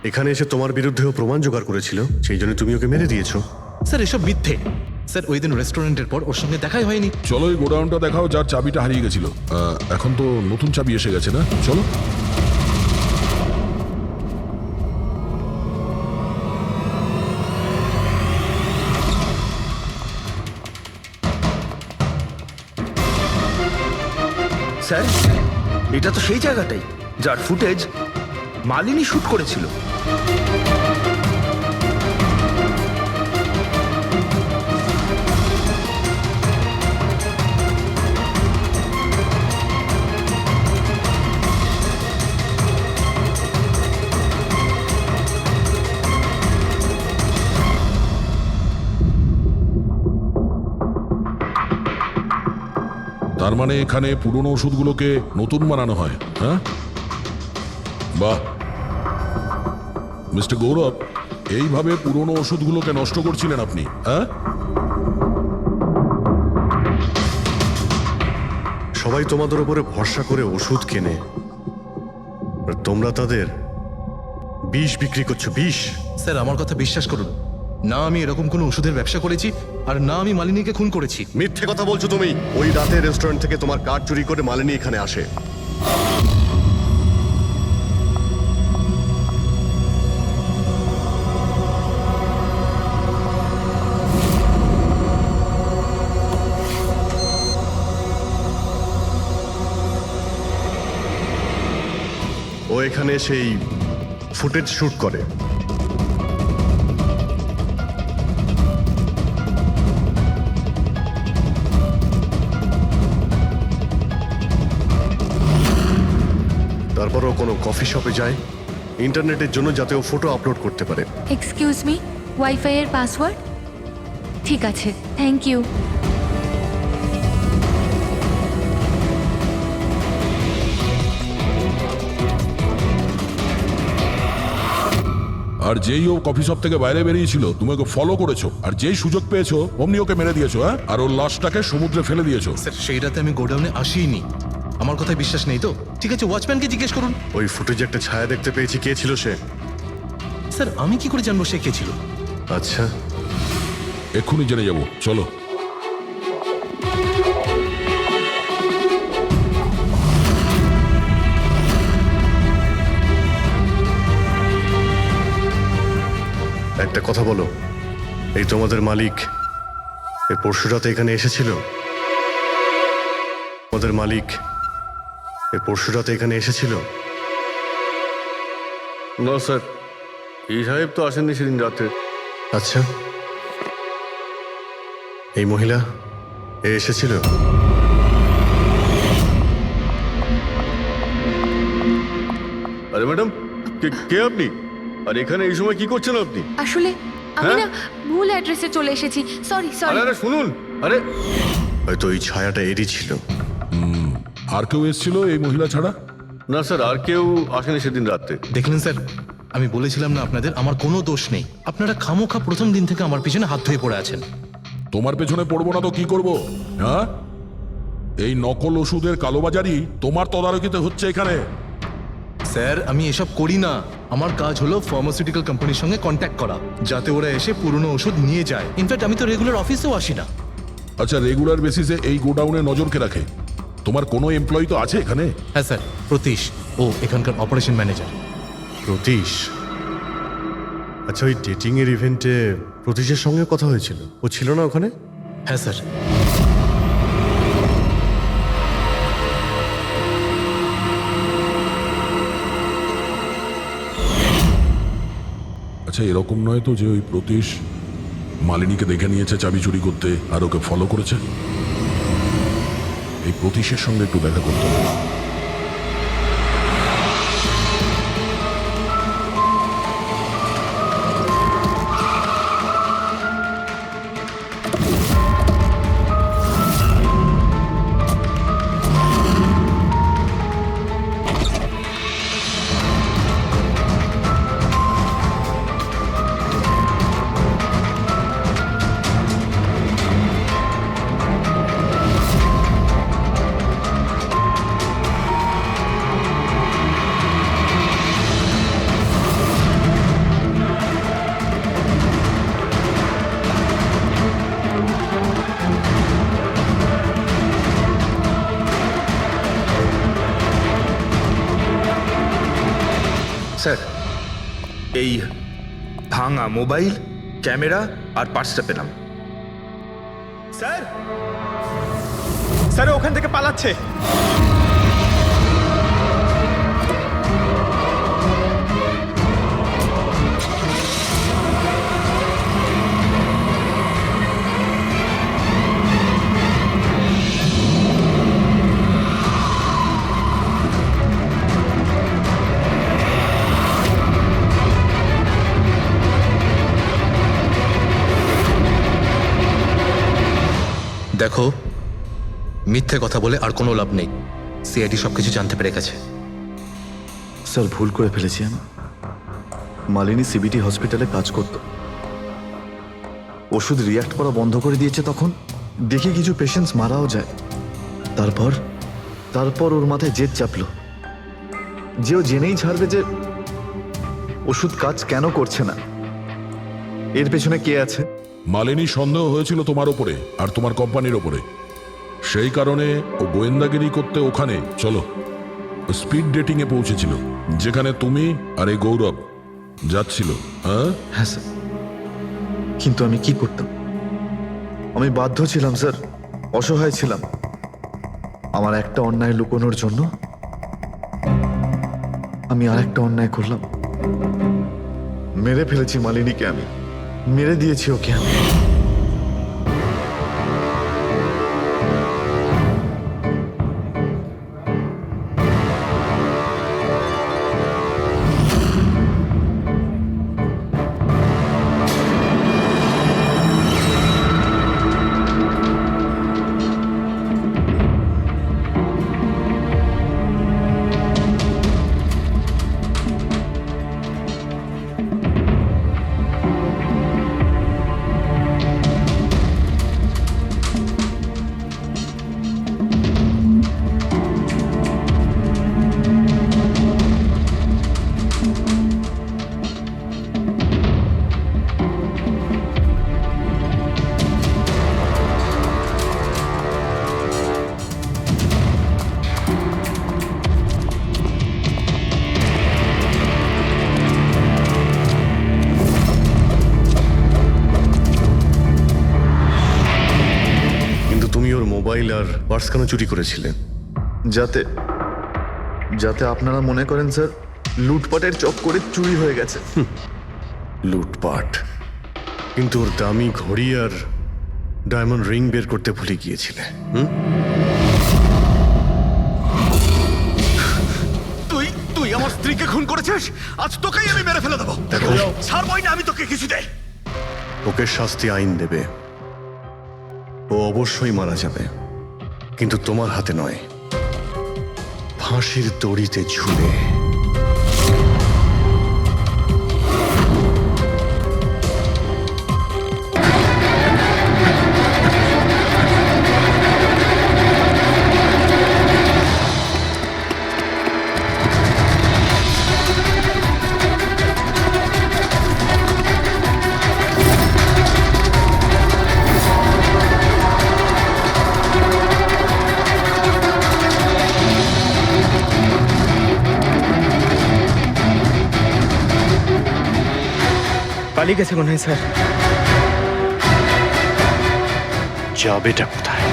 এখানে এসে তোমার বিরুদ্ধেও প্রমাণ জোগাড় করেছিল, সেই জন্য তুমি ওকে মেরে দিয়েছো। স্যার এসব মিথ্যে। স্যার ওই দিন রেস্টুরেন্টের পর ওর সঙ্গে দেখাই হয়নি। চলো এই গোডাউনটা দেখাও যার চাবিটা হারিয়ে গেছিল। এখন তো নতুন চাবি এসে গেছে না? চলো। স্যার, এটা তো সেই জায়গাটাই যার ফুটেজ মালিনী শুট করেছিল। তার মানে এখানে পুরনো ওষুধগুলোকে নতুন বানানো হয়, হ্যাঁ? বাহ মিস্টার গৌরব, এইভাবে পুরনো ওষুধগুলোকে নষ্ট করছিলেন আপনি, হ্যাঁ? সবাই তোমাদের উপরে ভরসা করে ওষুধ কেনে, আর তোমরা তাদের বিষ বিক্রি করছো। বিষ? স্যার আমার কথা বিশ্বাস করুন, না আমি এরকম কোনো ওষুধের ব্যবসা করেছি, আর না আমি মালিনীকে খুন করেছি। মিথ্যে কথা বলছো তুমি। ওই রাতে রেস্টুরেন্ট থেকে তোমার কার্ড চুরি করে মালিনী এখানে আসে। ও এখানে সেই ফুটেজ শুট করে। তারপর ও কোনো কফি শপে যায় ইন্টারনেটের জন্য, যাতে ও ফটো আপলোড করতে পারে। এক্সকিউজ মি, ওয়াইফাই এর পাসওয়ার্ড? ঠিক আছে, থ্যাংক ইউ। আর যেই ও কফি শপ থেকে বাইরে বেরিয়েছিল তুমি ওকে ফলো করেছো, আর যেই সুযোগ পেয়েছো অমনি ওকে মেরে দিয়েছো, হ্যাঁ? আর ওর লাশটাকে সমুদ্রে ফেলে দিয়েছো। স্যার সেই রাতে আমি গোডাউনে আসিনি। আমার কথায় বিশ্বাস নেই তো? ঠিক আছে, ওয়াচম্যানকে জিজ্ঞেস করুন। ওই ফুটেজে একটা ছায়া দেখতে পেয়েছি, কে ছিল সে? স্যার আমি কি করে জানবো সে কে ছিল? আচ্ছা, এক্ষুনি জেনে যাবো, চলো। একটা কথা বলো, এই তোমাদের মালিক এই পরশু রাতে এখানে এসেছিল? তোমাদের মালিক এই পরশু রাতে এখানে এসেছিল? না স্যার, এই সাহেব তো আসেননি সেদিন রাতে। আচ্ছা, এই মহিলা এ এসেছিল? আরে ম্যাডাম, কে আপনি? আর এখানে এই সময় কি করছেন আপনি? আসলে আমি হ্যাঁ? না ভুল অ্যাড্রেসে চলে এসেছি, সরি আরে সরি। আরে শুনুন, আরে হয়তো ওই ছায়াটা এরই ছিল। আর কেউ এসেছিল এই মহিলা ছাড়া? না স্যার, আর কেউ আসেনি সেদিন রাতে। দেখলেন স্যার, আমি বলেছিলাম না আপনাদের আমার কোনো দোষ নেই। আপনারা খামোখা প্রথম দিন থেকে আমার পিছনে হাত ধুয়ে পড়ে আছেন। তোমার পেছনে পড়বো না তো কি করব, হ্যাঁ? এই নকল ওষুধের কালোবাজারি তোমার তদারকিতে হচ্ছে এখানে। স্যার আমি এসব করি না। আমার কাজ হলো ফার্মাসিউটিক্যাল কোম্পানির সঙ্গে কন্ট্যাক্ট করা, যাতে ওরা এসে পুরনো ওষুধ নিয়ে যায়। ইনফ্যাক্ট আমি তো রেগুলার অফিসেও আসি না। আচ্ছা, রেগুলার বেসিসে এই গোডাউনে নজর কে রাখে? তোমার কোনো এমপ্লয়ি তো আছে এখানে? হ্যাঁ স্যার, প্রতীশ, ও এখানকার অপারেশন ম্যানেজার। প্রতীশ? আচ্ছা, ওই ডেটিং এর ইভেন্টে প্রতীশের সঙ্গে কথা হয়েছিল, ও ছিল না ওখানে? হ্যাঁ স্যার। আচ্ছা, এরকম নয় তো যে ওই প্রতীশ মালিনীকে দেখে নিয়েছে চাবি চুরি করতে আর ওকে ফলো করেছে? এই প্রতীশের সঙ্গে একটু দেখা করতে হবে। স্যার, এই ভাঙা মোবাইল, ক্যামেরা আর পার্সটা পেলাম। স্যার স্যার ওখান থেকে পালাচ্ছে। দেখো, মিথ্যে কথা বলে আর কোনো লাভ নেই। সিআইডি সবকিছু জানতে পেরে গেছে। স্যার ভুল করে ফেলেছি আমি। মালিনী সিবিটি হসপিটালে কাজ করত, ওষুধ রিয়াক্ট করা বন্ধ করে দিয়েছে। তখন দেখি কিছু পেশেন্টস মারাও যায়। তারপর ওর মাথায় জেদ চাপলো যে ও জেনেই ছাড়বে যে ওষুধ কাজ কেন করছে না, এর পেছনে কে আছে। মালিনী সন্দেহ হয়েছিল তোমার ওপরে আর তোমার কোম্পানির ওপরে, সেই কারণে ও গোয়েন্দাগিরি করতে ওখানে স্পিড ডেটিং এ পৌঁছেছিল, যেখানে তুমি আর এই গৌরব যাচ্ছিল। হ্যাঁ স্যার, কিন্তু আমি কি করতাম? আমি বাধ্য ছিলাম স্যার, অসহায় ছিলাম। আমার একটা অন্যায় লুকোনোর জন্য আমি আরেকটা অন্যায় করলাম। মেরে ফেলেছি মালিনীকে, আমি মেরে দিয়েছি ওকে আমি। মোবাইল আর পার্স কেন চুরি করেছিলেন? যাতে আপনারা মনে করেন স্যার লুটপাটের চক্করে চুরি হয়ে গেছে। লুটপাট? কিন্তু ওর দামি ঘড়ি আর ডায়মন্ড রিং বের করতে ভুলে গিয়েছিলে। তুই আমার স্ত্রীকে খুন করেছিস, আজ তোকেই আমি মেরে ফেলে দেবো। ছাড়বই না আমি তোকে কিছুতে। ওকে শাস্তি আইন দেবে, ও অবশ্যই মারা যাবে, কিন্তু তোমার হাতে নয়, ফাঁসির দড়িতে ঝুলে। পালিয়ে গেছে মনে হয় স্যার। যাবেটা কোথায়?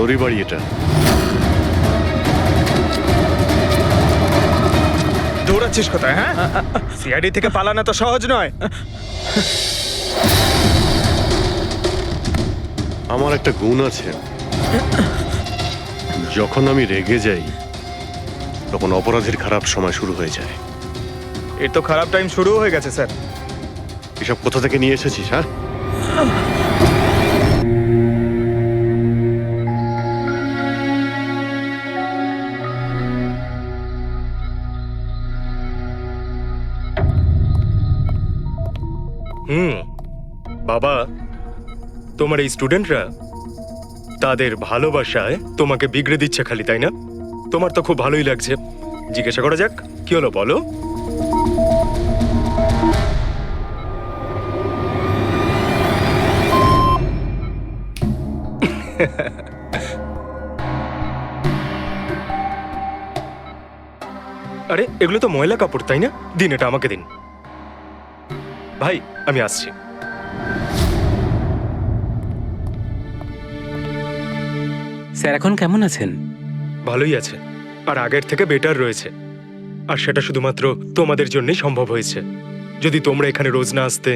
তোরই বাড়ি এটা। দৌড়াচ্ছিস কোথায়? হ্যাঁ, সিআইডি থেকে পালানো তো সহজ নয়। আমার একটা গুণ আছে, যখন আমি রেগে যাই তখন অপরাধীর খারাপ সময় শুরু হয়ে যায়। এর তো খারাপ টাইম শুরু হয়ে গেছে স্যার। এসব কোথা থেকে নিয়ে এসেছিস? হ্যাঁ, বাবা, তোমার এই স্টুডেন্টরা তাদের ভালোবাসায় তোমাকে বিগড়ে দিচ্ছে খালি, তাই না? তোমার তো খুব ভালোই লাগছে। জিজ্ঞাসা করা যাক, কি হলো বলো? আরে এগুলো তো ময়লা কাপড়, তাই না? দিন, এটা আমাকে দিন। ভাই, আমি আসছি। স্যার এখন কেমন আছেন? ভালোই আছে, আর আগের থেকে বেটার রয়েছে। আর সেটা শুধুমাত্র তোমাদের জন্যই সম্ভব হয়েছে। যদি তোমরা এখানে রোজ না আসতে,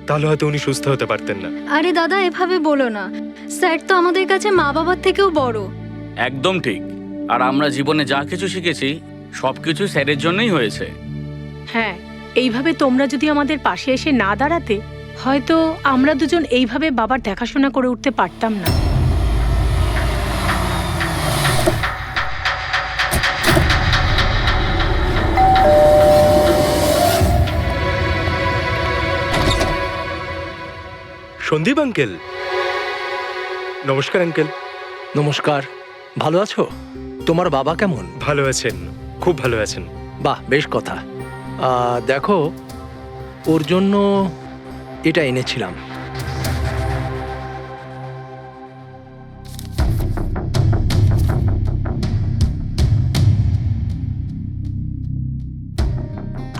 তাহলে হয়তো উনি সুস্থ হতে পারতেন না। আরে দাদা, এভাবে বলো না। স্যার তো আমাদের কাছে মা বাবার থেকেও বড়। একদম ঠিক। আর আমরা জীবনে যা কিছু শিখেছি সবকিছু স্যারের জন্যই হয়েছে। হ্যাঁ, এইভাবে তোমরা যদি আমাদের পাশে এসে না দাঁড়াতে, হয়তো আমরা দুজন এইভাবে বাবার দেখাশোনা করে উঠতে পারতাম না। সন্দীপ আঙ্কেল, নমস্কার আঙ্কেল। নমস্কার। ভালো আছো? তোমার বাবা কেমন? ভালো আছেন, খুব ভালো আছেন। বাহ, বেশ কথা। দেখো, ওর জন্য এটা এনেছিলাম।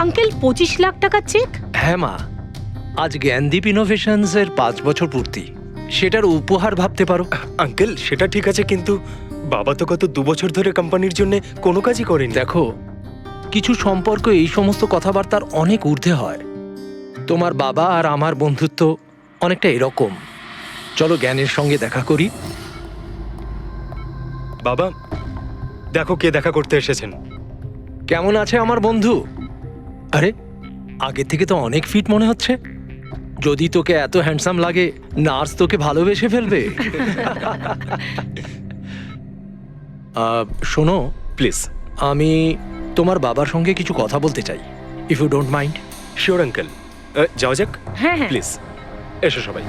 আঙ্কেল, 25 লাখ টাকা চেক? হ্যাঁ মা, আজ জ্ঞানদীপ ইনোভেশনস এর 5 বছর পূর্তি। সেটার উপহার ভাবতে পারো। আঙ্কেল, সেটা ঠিক আছে, কিন্তু বাবা তো গত 2 বছর ধরে কোম্পানির জন্য কোনো কাজই করেনি। দেখো, কিছু সম্পর্ক এই সমস্ত কথাবার্তার অনেক ঊর্ধ্বে হয়। তোমার বাবা আর আমার বন্ধুত্ব অনেকটা এরকম। চলো জ্ঞানের সঙ্গে দেখা করি। বাবা, দেখো কে দেখা করতে এসেছেন। কেমন আছে আমার বন্ধু? আরে, আগে থেকে তো অনেক ফিট মনে হচ্ছে। যদি তোকে এত হ্যান্ডসাম লাগে, নার্স তোকে ভালোবেসে ফেলবে। শোনো প্লিজ, আমি তোমার বাবার সঙ্গে কিছু কথা বলতে চাই, if you don't mind. Sure uncle, যাওয়া যাক। হ্যাঁ হ্যাঁ, প্লিজ এসো সবাই।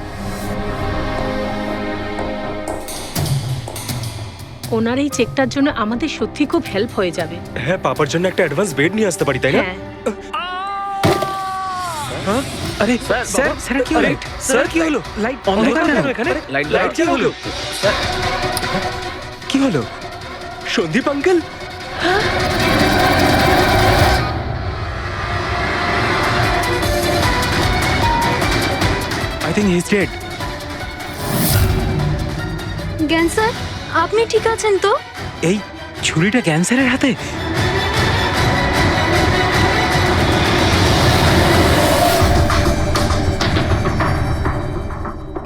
ওনার এই চেকটার জন্য আমাদের সত্যি খুব হেল্প হয়ে যাবে। হ্যাঁ, পাপার জন্য একটা অ্যাডভান্স বেড নিয়ে আসতে পারি, তাই না? হ্যাঁ। আরে স্যার, স্যার কি হলো? স্যার কি হলো? লাইট অন্ধকার কেন এখানে? লাইট কি হলো? কি হলো? Sandeep uncle? I think he is dead. জ্ঞান স্যার, আপনি ঠিক আছেন তো? এই ছুরিটা ক্যান্সারের হাতে?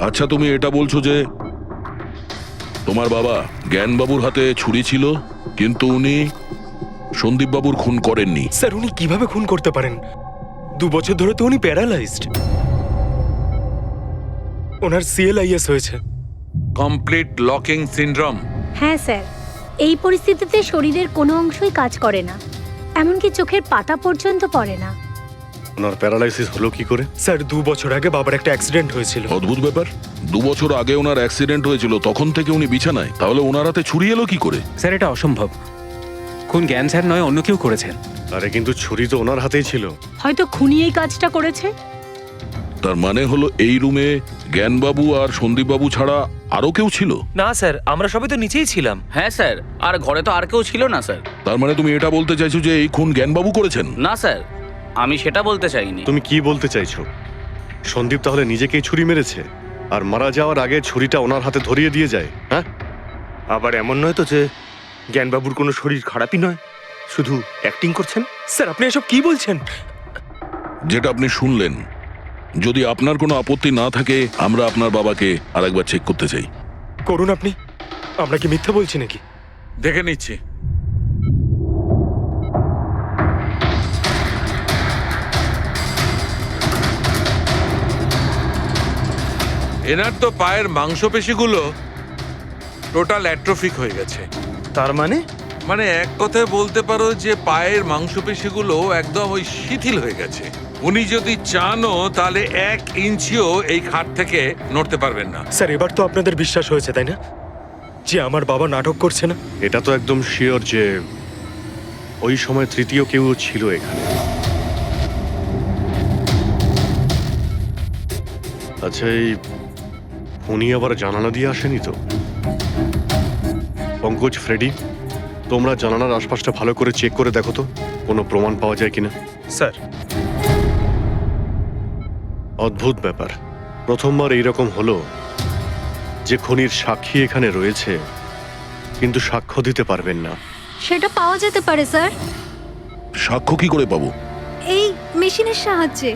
আচ্ছা, তুমি এটা বলছো যে তোমার বাবা জ্ঞানবাবুর হাতে ছুরি ছিল, কিন্তু উনি সন্দীপবাবুর খুন করেননি। স্যার, উনি কিভাবে খুন করতে পারেন? 2 বছর ধরে তো উনি প্যারালাইজড। ওনার সিএলআইএস হয়েছে। Complete locking syndrome. হ্যাঁ স্যার, এই পরিস্থিতিতে শরীরের কোনো অংশই কাজ করে না, এমনকি চোখের পাতা পর্যন্ত পড়ে না। ওনার প্যারালাইসিস হলো কি করে? স্যার, 2 বছর আগে বাবার একটা অ্যাক্সিডেন্ট হয়েছিল। অদ্ভুত ব্যাপার, 2 বছর আগে ওনার অ্যাক্সিডেন্ট হয়েছিল, তখন থেকে উনি বিছানায়। তাহলে ওনার হাতে ছুরি এলো কি করে? স্যার, এটা অসম্ভব। খুন জ্ঞান স্যার নয়, অন্য কেউ করেছেন। আরে কিন্তু ছুরি তো ওনার হাতেই ছিল। হয়তো খুনি এই কাজটা করেছে। তার মানে হলো এই রুমে জ্ঞানবাবু আর সন্দীপবাবু ছাড়া আরো কেউ ছিল? না স্যার, আমরা সবাই তো নিচেই ছিলাম। হ্যাঁ স্যার, আর ঘরে তো আর কেউ ছিল না স্যার। তার মানে তুমি এটা বলতে চাইছো যে এই খুন জ্ঞানবাবু করেছেন? না স্যার, আমি সেটা বলতে চাইনি। তুমি কি বলতে চাইছো? সন্দীপ তাহলে নিজেকেই ছুরি মেরেছে আর মারা যাওয়ার আগে ছুরিটা ওনার হাতে ধরিয়ে দিয়ে যায়? হ্যাঁ, আবার এমন নয় তো যে জ্ঞানবাবুর কোনো শরীর খারাপই নয়, শুধু অ্যাক্টিং করছেন? স্যার আপনি এসব কি বলছেন? যেটা আপনি শুনলেন, যদি আপনার কোনো আপত্তি না থাকে আমরা আপনার বাবাকে আরেকবার চেক করতে চাই। করুন আপনি, আমরা কি মিথ্যা বলছি নাকি? দেখে নিচ্ছি। এনার তো পায়ের মাংসপেশিগুলো টোটাল অ্যাট্রোফিক হয়ে গেছে। তার মানে? মানে এক কথায় বলতে পারো যে পায়ের মাংসপেশিগুলো একদম ওই শিথিল হয়ে গেছে। উনি যদি চানও তাহলে 1 ইঞ্চিও এই খাট থেকে নড়তে পারবেন না। স্যার এবার তো আপনাদের বিশ্বাস হয়েছে তাই না, যে আমার বাবা নাটক করছে না? এটা তো একদম শিওর যে ওই সময় তৃতীয় কেউ ছিল এখানে। আচ্ছা, এই উনি আবার জানালা দিয়ে আসেনি তো? পঙ্কজ, ফ্রেডি, তোমরা জানালার আশপাশটা ভালো করে চেক করে দেখো তো কোনো প্রমাণ পাওয়া যায় কিনা। স্যার। অদ্ভুত ব্যাপার, প্রথমবার এইরকম হলো যে খুনির সাক্ষী এখানে রয়েছে কিন্তু সাক্ষ্য দিতে পারবেন না। সেটা পাওয়া যেতে পারে স্যার, সাক্ষ্য কি করে পাবো? এই মেশিনের সাহায্যে,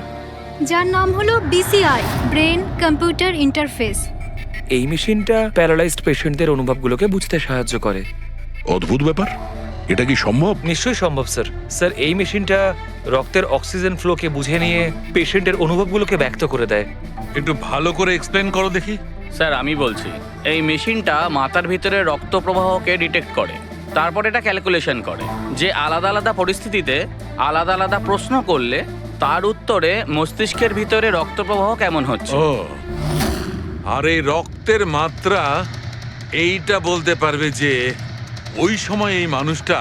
যার নাম হলো BCI, ব্রেন কম্পিউটার ইন্টারফেস। এই মেশিনটা প্যারালাইজড পেশেন্টদের অনুভবগুলোকে বুঝতে সাহায্য করে। অদ্ভুত ব্যাপার, এটা কি সম্ভব? নিশ্চয়ই সম্ভব স্যার। স্যার এই মেশিনটা রক্তের অক্সিজেন ফ্লোকে বুঝে নিয়ে পেশেন্টের অনুভবগুলোকে ব্যক্ত করে দেয়। একটু ভালো করে এক্সপ্লেন করো দেখি। স্যার আমি বলছি, এই মেশিনটা মাথার ভিতরে রক্ত প্রবাহকে ডিটেক্ট করে, তারপর এটা ক্যালকুলেশন করে যে আলাদা আলাদা পরিস্থিতিতে আলাদা আলাদা প্রশ্ন করলে তার উত্তরে মস্তিষ্কের ভিতরে রক্ত প্রবাহ কেমন হচ্ছে। ও, আর এই রক্তের মাত্রা এইটা বলতে পারবে যে ওই সময় এই মানুষটা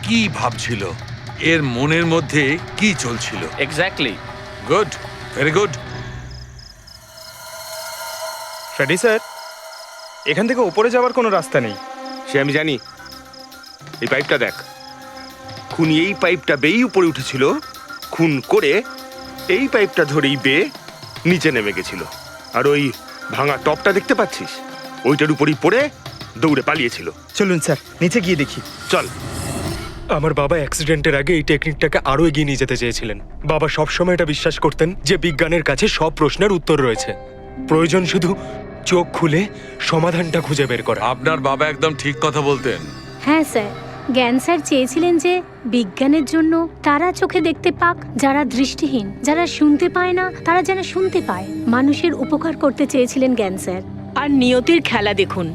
কি ভাবছিল, এর মনের মধ্যে কি চলছিল। Exactly. Good, very good. Freddie sir, এখান থেকে ওপরে যাওয়ার কোনো রাস্তা নেই, সে আমি জানি। এই পাইপটা দেখ, খুনি এই পাইপটা বেয়েই উপরে উঠেছিল, খুন করে এই পাইপটা ধরেই বেয়ে নিচে নেমে গেছিল। আর ওই ভাঙা টপটা দেখতে পাচ্ছিস, ওইটার উপরই পড়ে দৌড়ে পালিয়েছিল। চলুন স্যার, নিচে গিয়ে দেখি। চল। আমার বাবা অ্যাক্সিডেন্টের আগে এই টেকনিকটাকে আরো এগিয়ে নিয়ে যেতে চেয়েছিলেন। বাবা সবসময় এটা বিশ্বাস করতেন যে বিজ্ঞানের কাছে সব প্রশ্নের উত্তর রয়েছে, প্রয়োজন শুধু চোখ খুলে সমাধানটা খুঁজে বের করা। আপনার বাবা একদম ঠিক কথা বলতেন। হ্যাঁ স্যার, জ্ঞান স্যার চেয়েছিলেন যে বিজ্ঞানের জন্য তারা চোখে দেখতে পাক যারা দৃষ্টিহীন, যারা শুনতে পায় না তারা যেন শুনতে পায়। মানুষের উপকার করতে চেয়েছিলেন জ্ঞান স্যার। আর নিয়তির খেলা দেখুন,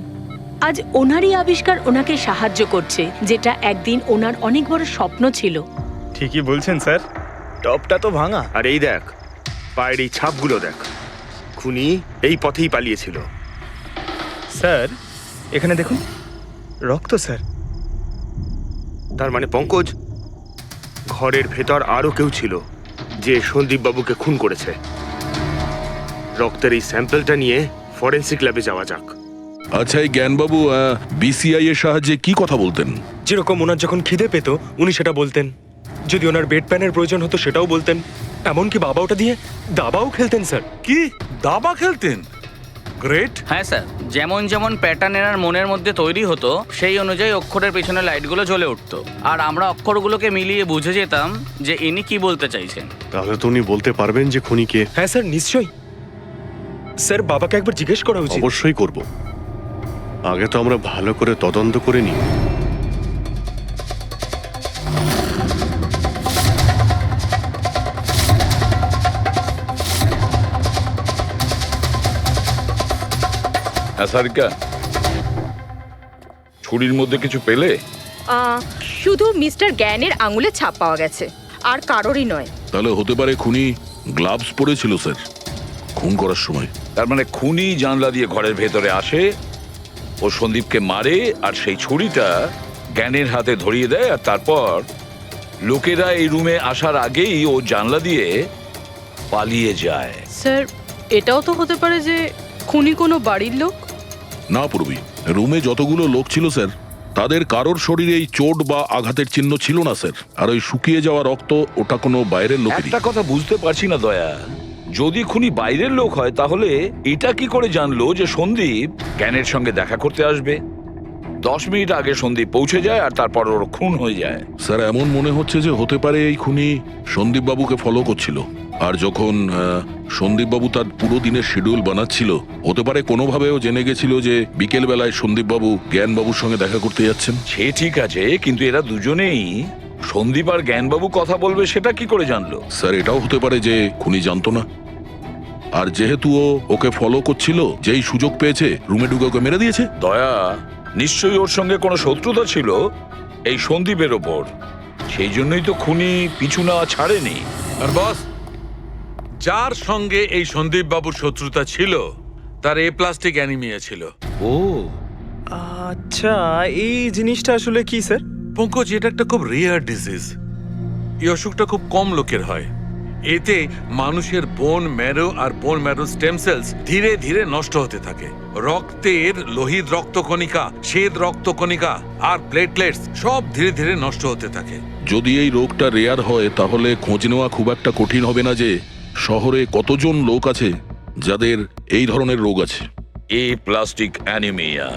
আজ ওনারই আবিষ্কার ওনাকে সাহায্য করছে, যেটা একদিন ওনার অনেক বড় স্বপ্ন ছিল। ঠিকই বলছেন স্যার, টপটা তো ভাঙা। আর এই দেখ, পায়ের এই ছাপগুলো দেখ, খুনি এই পথেই পালিয়েছিল। স্যার এখানে দেখুন, রক্ত স্যার। তার মানে পঙ্কজ, ঘরের ভেতর আরো কেউ ছিল যে সন্দীপ বাবুকে খুন করেছে। রক্তের এই স্যাম্পলটা নিয়ে ফরেন্সিক ল্যাবে যাওয়া যাক। আচ্ছা, এই জ্ঞানবাবু BCI এর সাহায্যে কি কথা বলতেন? যেরকম ওনার যখন খিদে পেত উনি সেটা বলতেন, যদি ওনার বেড প্যানের প্রয়োজন হতো সেটাও বলতেন, এমনকি বাবা ওটা দিয়ে দাবাও খেলতেন স্যার। কি দাবা খেলতেন? গ্রেট। হ্যাঁ স্যার, যেমন যেমন প্যাটার্ন এনার মনের মধ্যে তৈরি হতো সেই অনুযায়ী অক্ষরের পেছনে লাইটগুলো জ্বলে উঠতো, আর আমরা অক্ষরগুলোকে মিলিয়ে বুঝে যেতাম যে ইনি কি বলতে চাইছেন। তাহলে তো উনি বলতে পারবেন যে খুনি কে। হ্যাঁ স্যার, নিশ্চয়ই। স্যার বাবাকে একবার জিজ্ঞেস করা উচিত। অবশ্যই করব, আগে তো আমরা ভালো করে তদন্ত করে নিই। সারিকা, ছুরির মধ্যে কিছু পেলে? শুধু মিস্টার জ্ঞানের আঙুলে ছাপ পাওয়া গেছে, আর কারোরই নয়। তাহলে হতে পারে খুনি গ্লাভস পরেছিল স্যার খুন করার সময়। তার মানে খুনি জানলা দিয়ে ঘরের ভেতরে আসে, ও সন্দীপকে মারে, আর সেই ছুরিটা জ্ঞানের হাতে ধরিয়ে দেয়, আর তারপর লোকেরা এই রুমে আসার আগেই ও জানলা দিয়ে পালিয়ে যায়। স্যার এটাও তো হতে পারে যে খুনি কোনো বাড়ির লোক। না পূর্বী, রুমে যতগুলো লোক ছিল স্যার তাদের কারোর শরীরেই চোট বা আঘাতের চিহ্ন ছিল না স্যার। আর ওই শুকিয়ে যাওয়া রক্ত, ওটা কোনো বাইরের লোকেরই। একটা কথা বুঝতে পারছি না দয়া, যদি খুনি বাইরের লোক হয় তাহলে এটা কি করে জানলো যে সন্দীপ জ্ঞানের সঙ্গে দেখা করতে আসবে? 10 মিনিট আগে সন্দীপ পৌঁছে যায় আর তারপর ওর খুন হয়ে যায়। স্যার এমন মনে হচ্ছে যে হতে পারে এই খুনি সন্দীপ বাবুকে ফলো করছিল, আর যখন সন্দীপ বাবু তার পুরো দিনের শিডিউল বানাচ্ছিল, হতে পারে কোনোভাবেও জেনে গেছিল যে বিকেল বেলায় সন্দীপ বাবু জ্ঞান বাবুর সঙ্গে দেখা করতে যাচ্ছেন। সে ঠিক আছে, কিন্তু এরা দুজনেই সন্দীপ আর জ্ঞানবাবু কথা বলবে সেটা কি করে জানলো? স্যার এটাও হতে পারে যে খুনি জানতো না, আর যেহেতু ও ওকে ফলো করছিল, যেই সুযোগ পেয়েছে রুমে ঢুকে ওকে মেরে দিয়েছে। দয়া নিশ্চয়ই ওর সঙ্গে কোনো শত্রুতা ছিল এই সন্দীপের ওপর, সেই জন্যই তো খুনি পিছু নেওয়া ছাড়েনি। আর বস, যার সঙ্গে এই সন্দীপ বাবুর শত্রুতা ছিল তার এ প্লাস্টিক অ্যানিমিয়া ছিল। ও আচ্ছা, এই জিনিসটা আসলে কি স্যার? পঙ্কজ, এটা একটা খুব রেয়ার ডিজিজ। এই অসুখটা খুব কম লোকের হয়। এতে মানুষের বোন ম্যারো আর বোন ম্যারো স্টেম সেলস ধীরে ধীরে নষ্ট হতে থাকে। রক্তের লোহিত রক্তকণিকা, শ্বেত রক্তকণিকা আর প্লেটলেটস সব ধীরে ধীরে নষ্ট হতে থাকে। যদি এই রোগটা রেয়ার হয় তাহলে খোঁজ নেওয়া খুব একটা কঠিন হবে না যে শহরে কতজন লোক আছে যাদের এই ধরনের রোগ আছে। এই প্লাস্টিক অ্যানিমিয়া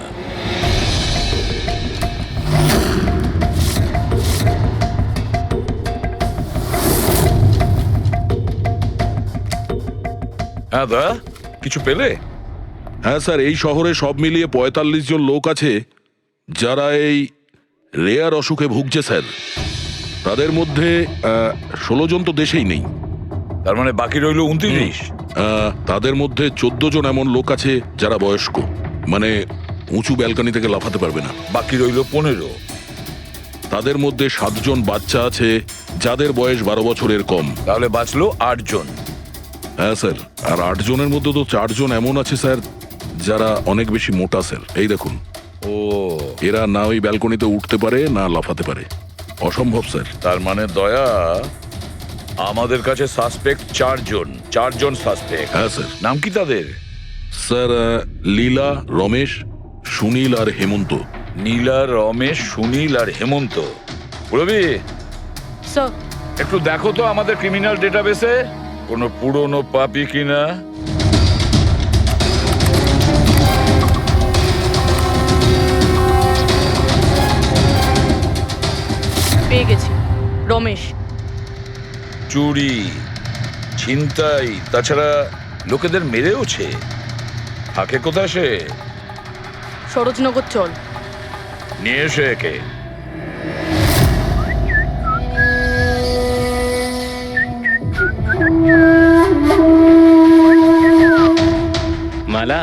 হ্যাঁ দা, কিছু পেলে? হ্যাঁ স্যার, এই শহরে সব মিলিয়ে ৪৫ জন লোক আছে যারা এই রেয়ার অসুখে ভুগছে স্যার। তাদের মধ্যে ১৬ জন তো দেশেই নেই। তার মানে বাকি রইল ২৯। তাদের মধ্যে ১৪ জন এমন লোক আছে যারা বয়স্ক, মানে উঁচু ব্যালকনি থেকে লাফাতে পারবে না। বাকি রইল ১৫। তাদের মধ্যে ৭ জন বাচ্চা আছে যাদের বয়স ১২ বছরের কম। তাহলে বাঁচলো ৮ জন। হ্যাঁ স্যার, আর ৮ জনের মধ্যে তো ৪ জন এমন আছে স্যার যারা অনেক বেশি মোটা স্যার। এই দেখুন, ও এরা না ওই ব্যালকনিতে উঠতে পারে না লাফাতে পারে, অসম্ভব স্যার। তার মানে দয়া, আমাদের কাছে সাসপেক্ট ৪ জন। ৪ জন সাসপেক্ট। হ্যাঁ স্যার। নাম কি তাদের? স্যার লীলা, রমেশ, সুনীল আর হেমন্ত। নীলা, রমেশ, সুনীল আর হেমন্ত। রবি, স্যার একটু দেখো তো আমাদের ক্রিমিনাল ডেটাবেসে কোনো পুরনো পাপি কিনা। পেয়ে গেছি, রমেশ। চুরি, ছিনতাই, তাছাড়া লোকেদের মেরেওছে। থাকে কোথায় সে? সরোজনগর চল। নিয়ে এসে একে। মালা,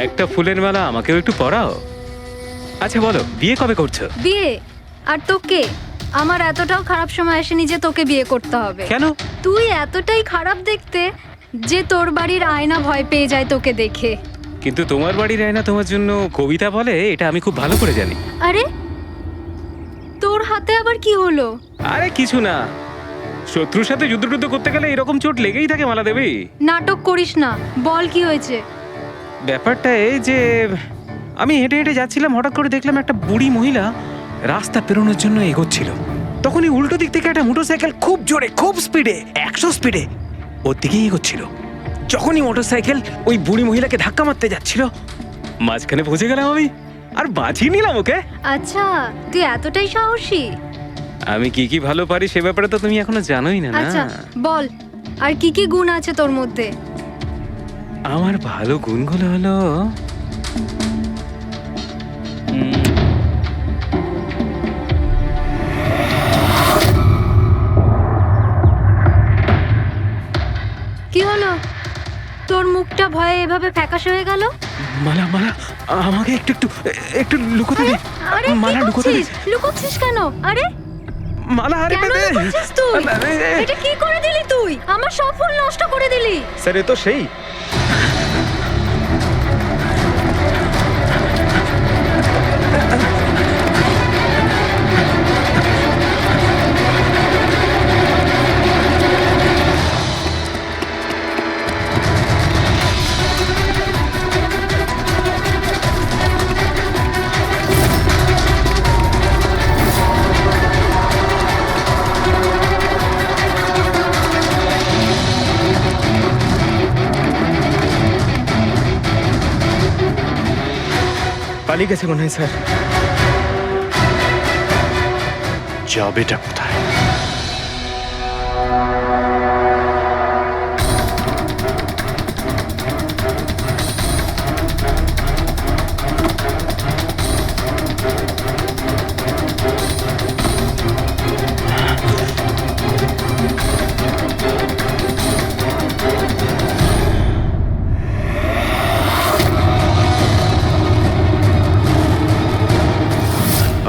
একটা ফুলের মালা আমাকেও একটু পরাও। আচ্ছা বলো, বিয়ে কবে করছো? বিয়ে? আর তোকে? আমার এতটাও খারাপ সময় আসেনি যে তোকে বিয়ে করতে হবে। কেন? তুই এতটাই খারাপ দেখতে যে তোর বাড়ির আয়না ভয় পেয়ে যায় তোকে দেখে। কিন্তু তোমার বাড়ির আয়না তোমার জন্য কবিতা বলে, এটা আমি খুব ভালো করে জানি। আরে তোর হাতে আবার কি হলো? আরে কিছু না, শত্রুর সাথে যুদ্ধ করতে গেলে এরকম চোট লেগেই থাকে মালা দেবী। নাটক করিস না, বল কি হয়েছে? ব্যাপারটা এই যে আমি হেঁটে হেঁটে যাচ্ছিলাম, হঠাৎ করে দেখলাম একটা বুড়ি মহিলা রাস্তা পেরোনোর জন্য এগোচ্ছিল। তখনই উল্টো দিক থেকে একটা মোটরসাইকেল খুব জোরে, খুব স্পিডে, ১০০ স্পিডে ওর দিকেই এগোচ্ছিল। যখনই মোটরসাইকেল ওই বুড়ি মহিলাকে ধাক্কা মারতে যাচ্ছিল, মাঝখানে পৌঁছে গেলাম আমি আর বাঁচিয়ে নিলাম ওকে। আচ্ছা, তুই এতটাই সাহসী? আমি কি কি ভালো পারি সে ব্যাপারে তো তুমি এখনো জানোই না। আচ্ছা বল, আর কি কি গুণ আছে তোর মধ্যে? আমার ভালো গুণগুলো হলো কি হলো? তোর মুখটা ভয়ে এভাবে ফ্যাকাশে হয়ে গেল? মালা, মালা আমাকে একটু একটু একটু লুকোতে দে। আরে মালা লুকোতে দে। লুকোচ্ছিস কেন? আরে মালা, আরে কেন লুকোচ্ছিস তুই? এটা কি করে দিলি তুই? আমার সব ফুল নষ্ট করে দিলি। স্যার এ তো সেই পালিয়ে গেছে মনে হয় স্যার। যাবেটা কোথায়?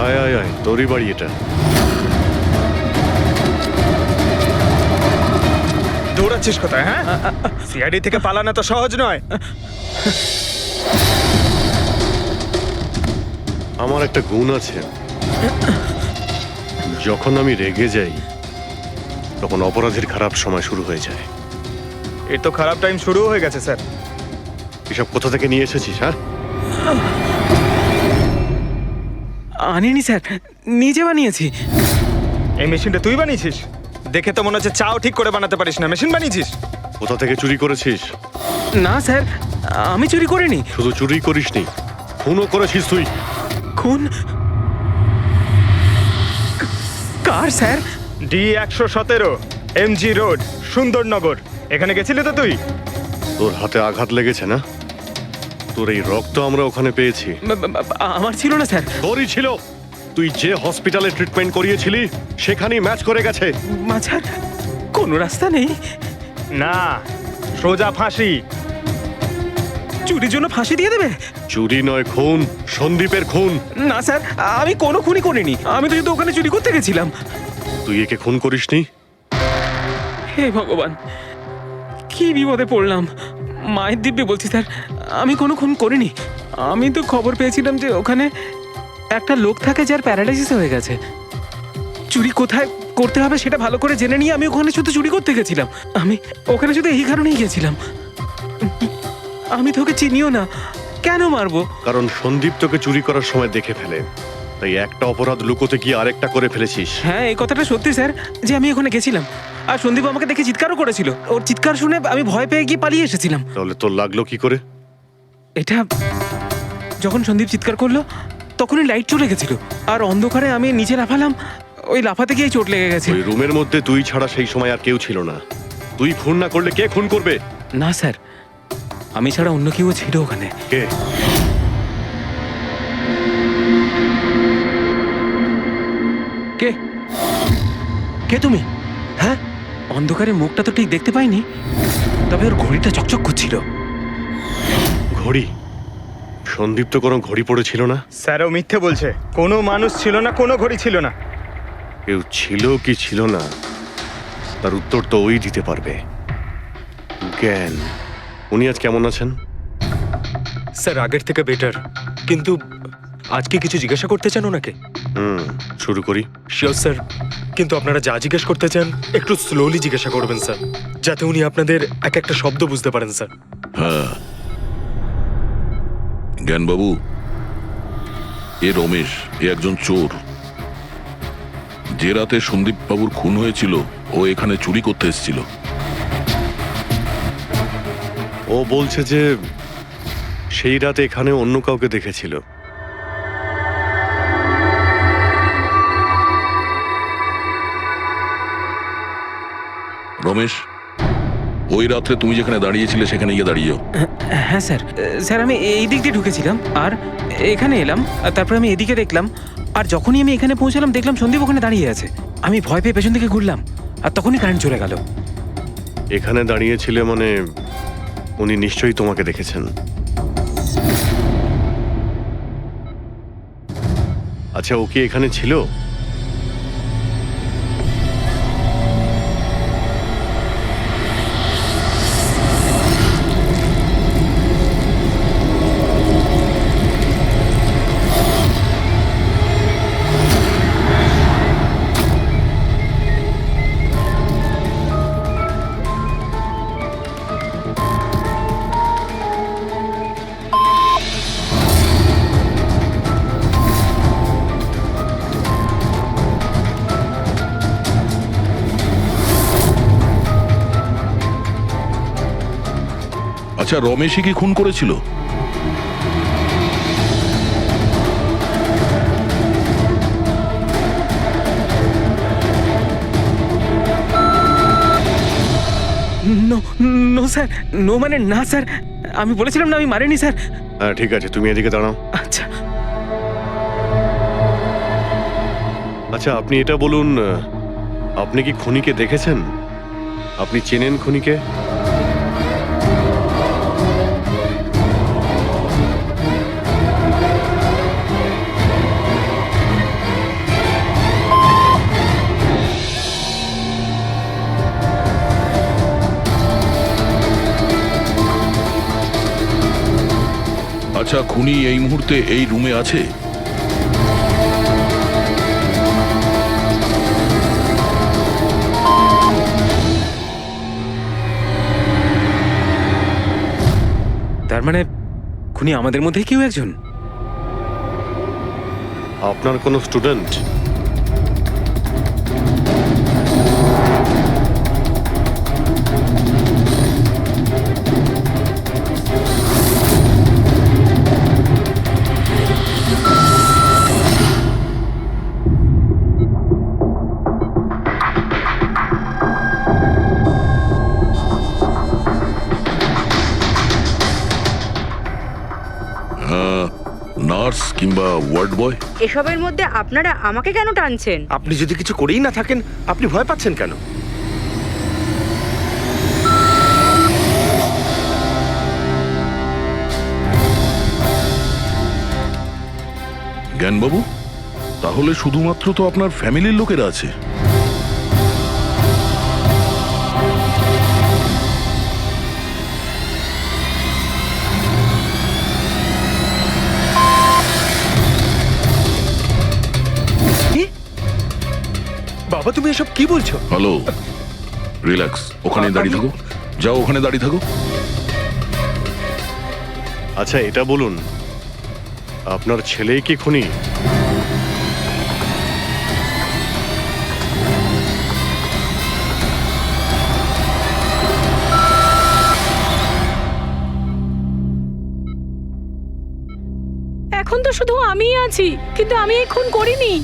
আয় আয় আয়, তোরই বাড়ি এটা। দৌড়াচ্ছিস কোথায়? হ্যাঁ, সিআইডি থেকে পালানো তো সহজ নয়। আমার একটা গুণ আছে, যখন আমি রেগে যাই তখন অপরাধের খারাপ সময় শুরু হয়ে যায়। এর তো খারাপ টাইম শুরু হয়ে গেছে স্যার। এসব কোথা থেকে নিয়ে এসেছিস? হ্যাঁ, আনিনি স্যার, নিজে বানিয়েছি। এই মেশিনটা তুই বানিয়েছিস? দেখে তো মনে হচ্ছে চাও ঠিক করে বানাতে পারিস না, মেশিন বানিয়েছিস। কোথা থেকে চুরি করেছিস? না স্যার, আমি চুরি করিনি। শুধু চুরি করিসনি, খুনও করেছিস তুই। খুন? কার sir? D117 MG road, Sundarnagar. এখানে গেছিলি তো তুই? তোর হাতে আঘাত লেগেছে না? তোর এই রক্ত আমরা ওখানে পেয়েছি। আমার ছিল না স্যার। তোরই ছিল। তুই যে হসপিটালে ট্রিটমেন্ট করিয়েছিলি সেখানেই ম্যাচ করে গেছে। মাঝার কোনো রাস্তা নেই? না, সোজা ফাঁসি। চুরির জন্য ফাঁসি দিয়ে দেবে? চুরি নয়, খুন, সন্দীপের খুন। না স্যার, আমি কোনো খুনই করিনি। আমি তো শুধু ওখানে চুরি করতে গেছিলাম। তুই একে খুন করিসনি? হে ভগবান, কি বিপদে পড়লাম। মায়ের দিব্যি বলছি স্যার, আমি কোনো খুন করিনি। আমি তো খবর পেয়েছিলাম যে ওখানে একটা লোক থাকে যার প্যারালাইসিস হয়ে গেছে। চুরি কোথায় করতে হবে সেটা ভালো করে জেনে নিয়ে আমি ওখানে শুধু চুরি করতে গেছিলাম। আমি ওখানে শুধু এই কারণেই গেছিলাম। আমি তোকে চিনিও না, কেন মারবো? কারণ সন্দীপ তোকে চুরি করার সময় দেখে ফেলে, তাই একটা অপরাধ লুকোতে গিয়ে আরেকটা করে ফেলেছিস। হ্যাঁ, এই কথাটা সত্যি স্যার যে আমি ওখানে গেছিলাম। আর সন্দীপ আমাকে দেখে চিৎকারও করেছিল। ওর চিৎকার শুনে আমি ভয় পেয়ে গিয়ে পালিয়ে এসেছিলাম। তাহলে তোর লাগলো কি করে? এটা যখন সন্দীপ চিৎকার করলো তখনই লাইট চলে গেছিল, আর অন্ধকারে আমি নিচে লাফালাম। ওই লাফাতে গিয়ে চোট লেগে গেছে। ওই রুমের মধ্যে তুই ছাড়া সেই সময় আর কেউ ছিল না। তুই খুন না করলে কে খুন করবে? না স্যার, আমি ছাড়া অন্য কেউ ছিল ওখানে। কে? কে? কে তুমি? হ্যাঁ, অন্ধকারে মুখটা তো ঠিক দেখতে পাইনি, তবে ওর ঘড়িটা চকচক করছিল। ঘড়ি? সন্দীপ তো কোনো ঘড়ি পড়েছিল না। স্যারও মিথ্যে বলছে। কোনো মানুষ ছিল না, কোনো ঘড়ি ছিল না। কেউ ছিল কি ছিল না তার উত্তর তো ওই দিতে পারবে। জ্ঞান, উনি আজ কেমন আছেন? স্যার আগের থেকে বেটার, কিন্তু আজকে কিছু জিজ্ঞাসা করতে চান ওনাকে? শুরু করি। শিওর স্যার, কিন্তু আপনারা যা জিজ্ঞেস করতে চান একটু স্লোলি জিজ্ঞাসা করবেন স্যার, যাতে উনি আপনাদের এক একটা শব্দ বুঝতে পারেন স্যার। হ্যাঁ, জ্ঞানবাবু, এ রমেশ, এ একজন চোর। যে রাতে সন্দীপ বাবুর খুন হয়েছিল ও এখানে চুরি করতে এসেছিল। ও বলছে যে সেই রাতে এখানে অন্য কাউকে দেখেছিল। রমেশ, ওই রাত্রে তুমি যেখানে দাঁড়িয়েছিলে সেখানে গিয়ে দাঁড়িয়েও। হ্যাঁ স্যার, স্যার আমি এই দিক দিয়ে ঢুকেছিলাম আর এখানে এলাম, আর তারপর আমি এদিকে দেখলাম, আর যখনই আমি এখানে পৌঁছালাম দেখলাম সন্দীপ ওখানে দাঁড়িয়ে আছে। আমি ভয় পেয়ে পেছন দিকে ঘুরলাম আর তখনই কারেন্ট চলে গেল। এখানে দাঁড়িয়েছিলে মানে উনি নিশ্চয়ই তোমাকে দেখেছেন। আচ্ছা, ও কি এখানে ছিল? আচ্ছা, রমেশই কি খুন করেছিল? স্যার নো মানে না স্যার, আমি বলেছিলাম না আমি মারিনি স্যার। হ্যাঁ ঠিক আছে, তুমি এদিকে দাঁড়াও। আচ্ছা আচ্ছা, আপনি এটা বলুন, আপনি কি খুনিকে দেখেছেন? আপনি চেনেন খুনিকে? আচ্ছা, খুনি এই মুহূর্তে এই রুমে আছে? তার মানে খুনি আমাদের মধ্যে কেউ একজন? আপনার কোনো স্টুডেন্ট? নার্স কিংবা ওয়ার্ড বয়? এসবের মধ্যে আপনারা আমাকে কেন টানছেন? আপনি যদি কিছু করেই না থাকেন, আপনি ভয় পাচ্ছেন কেন? জ্ঞানবাবু, তাহলে শুধুমাত্র তো আপনার ফ্যামিলির লোকেরা আছে। বাবা তুমি এসব কি বলছো? হ্যালো, রিল্যাক্স, ওখানে দাঁড়িয়ে থাকো, যাও ওখানে দাঁড়িয়ে থাকো। আচ্ছা এটা বলুন, আপনার ছেলেই কি খুনি? এখন তো শুধু আমিই আছি, কিন্তু আমি এই খুন করিনি।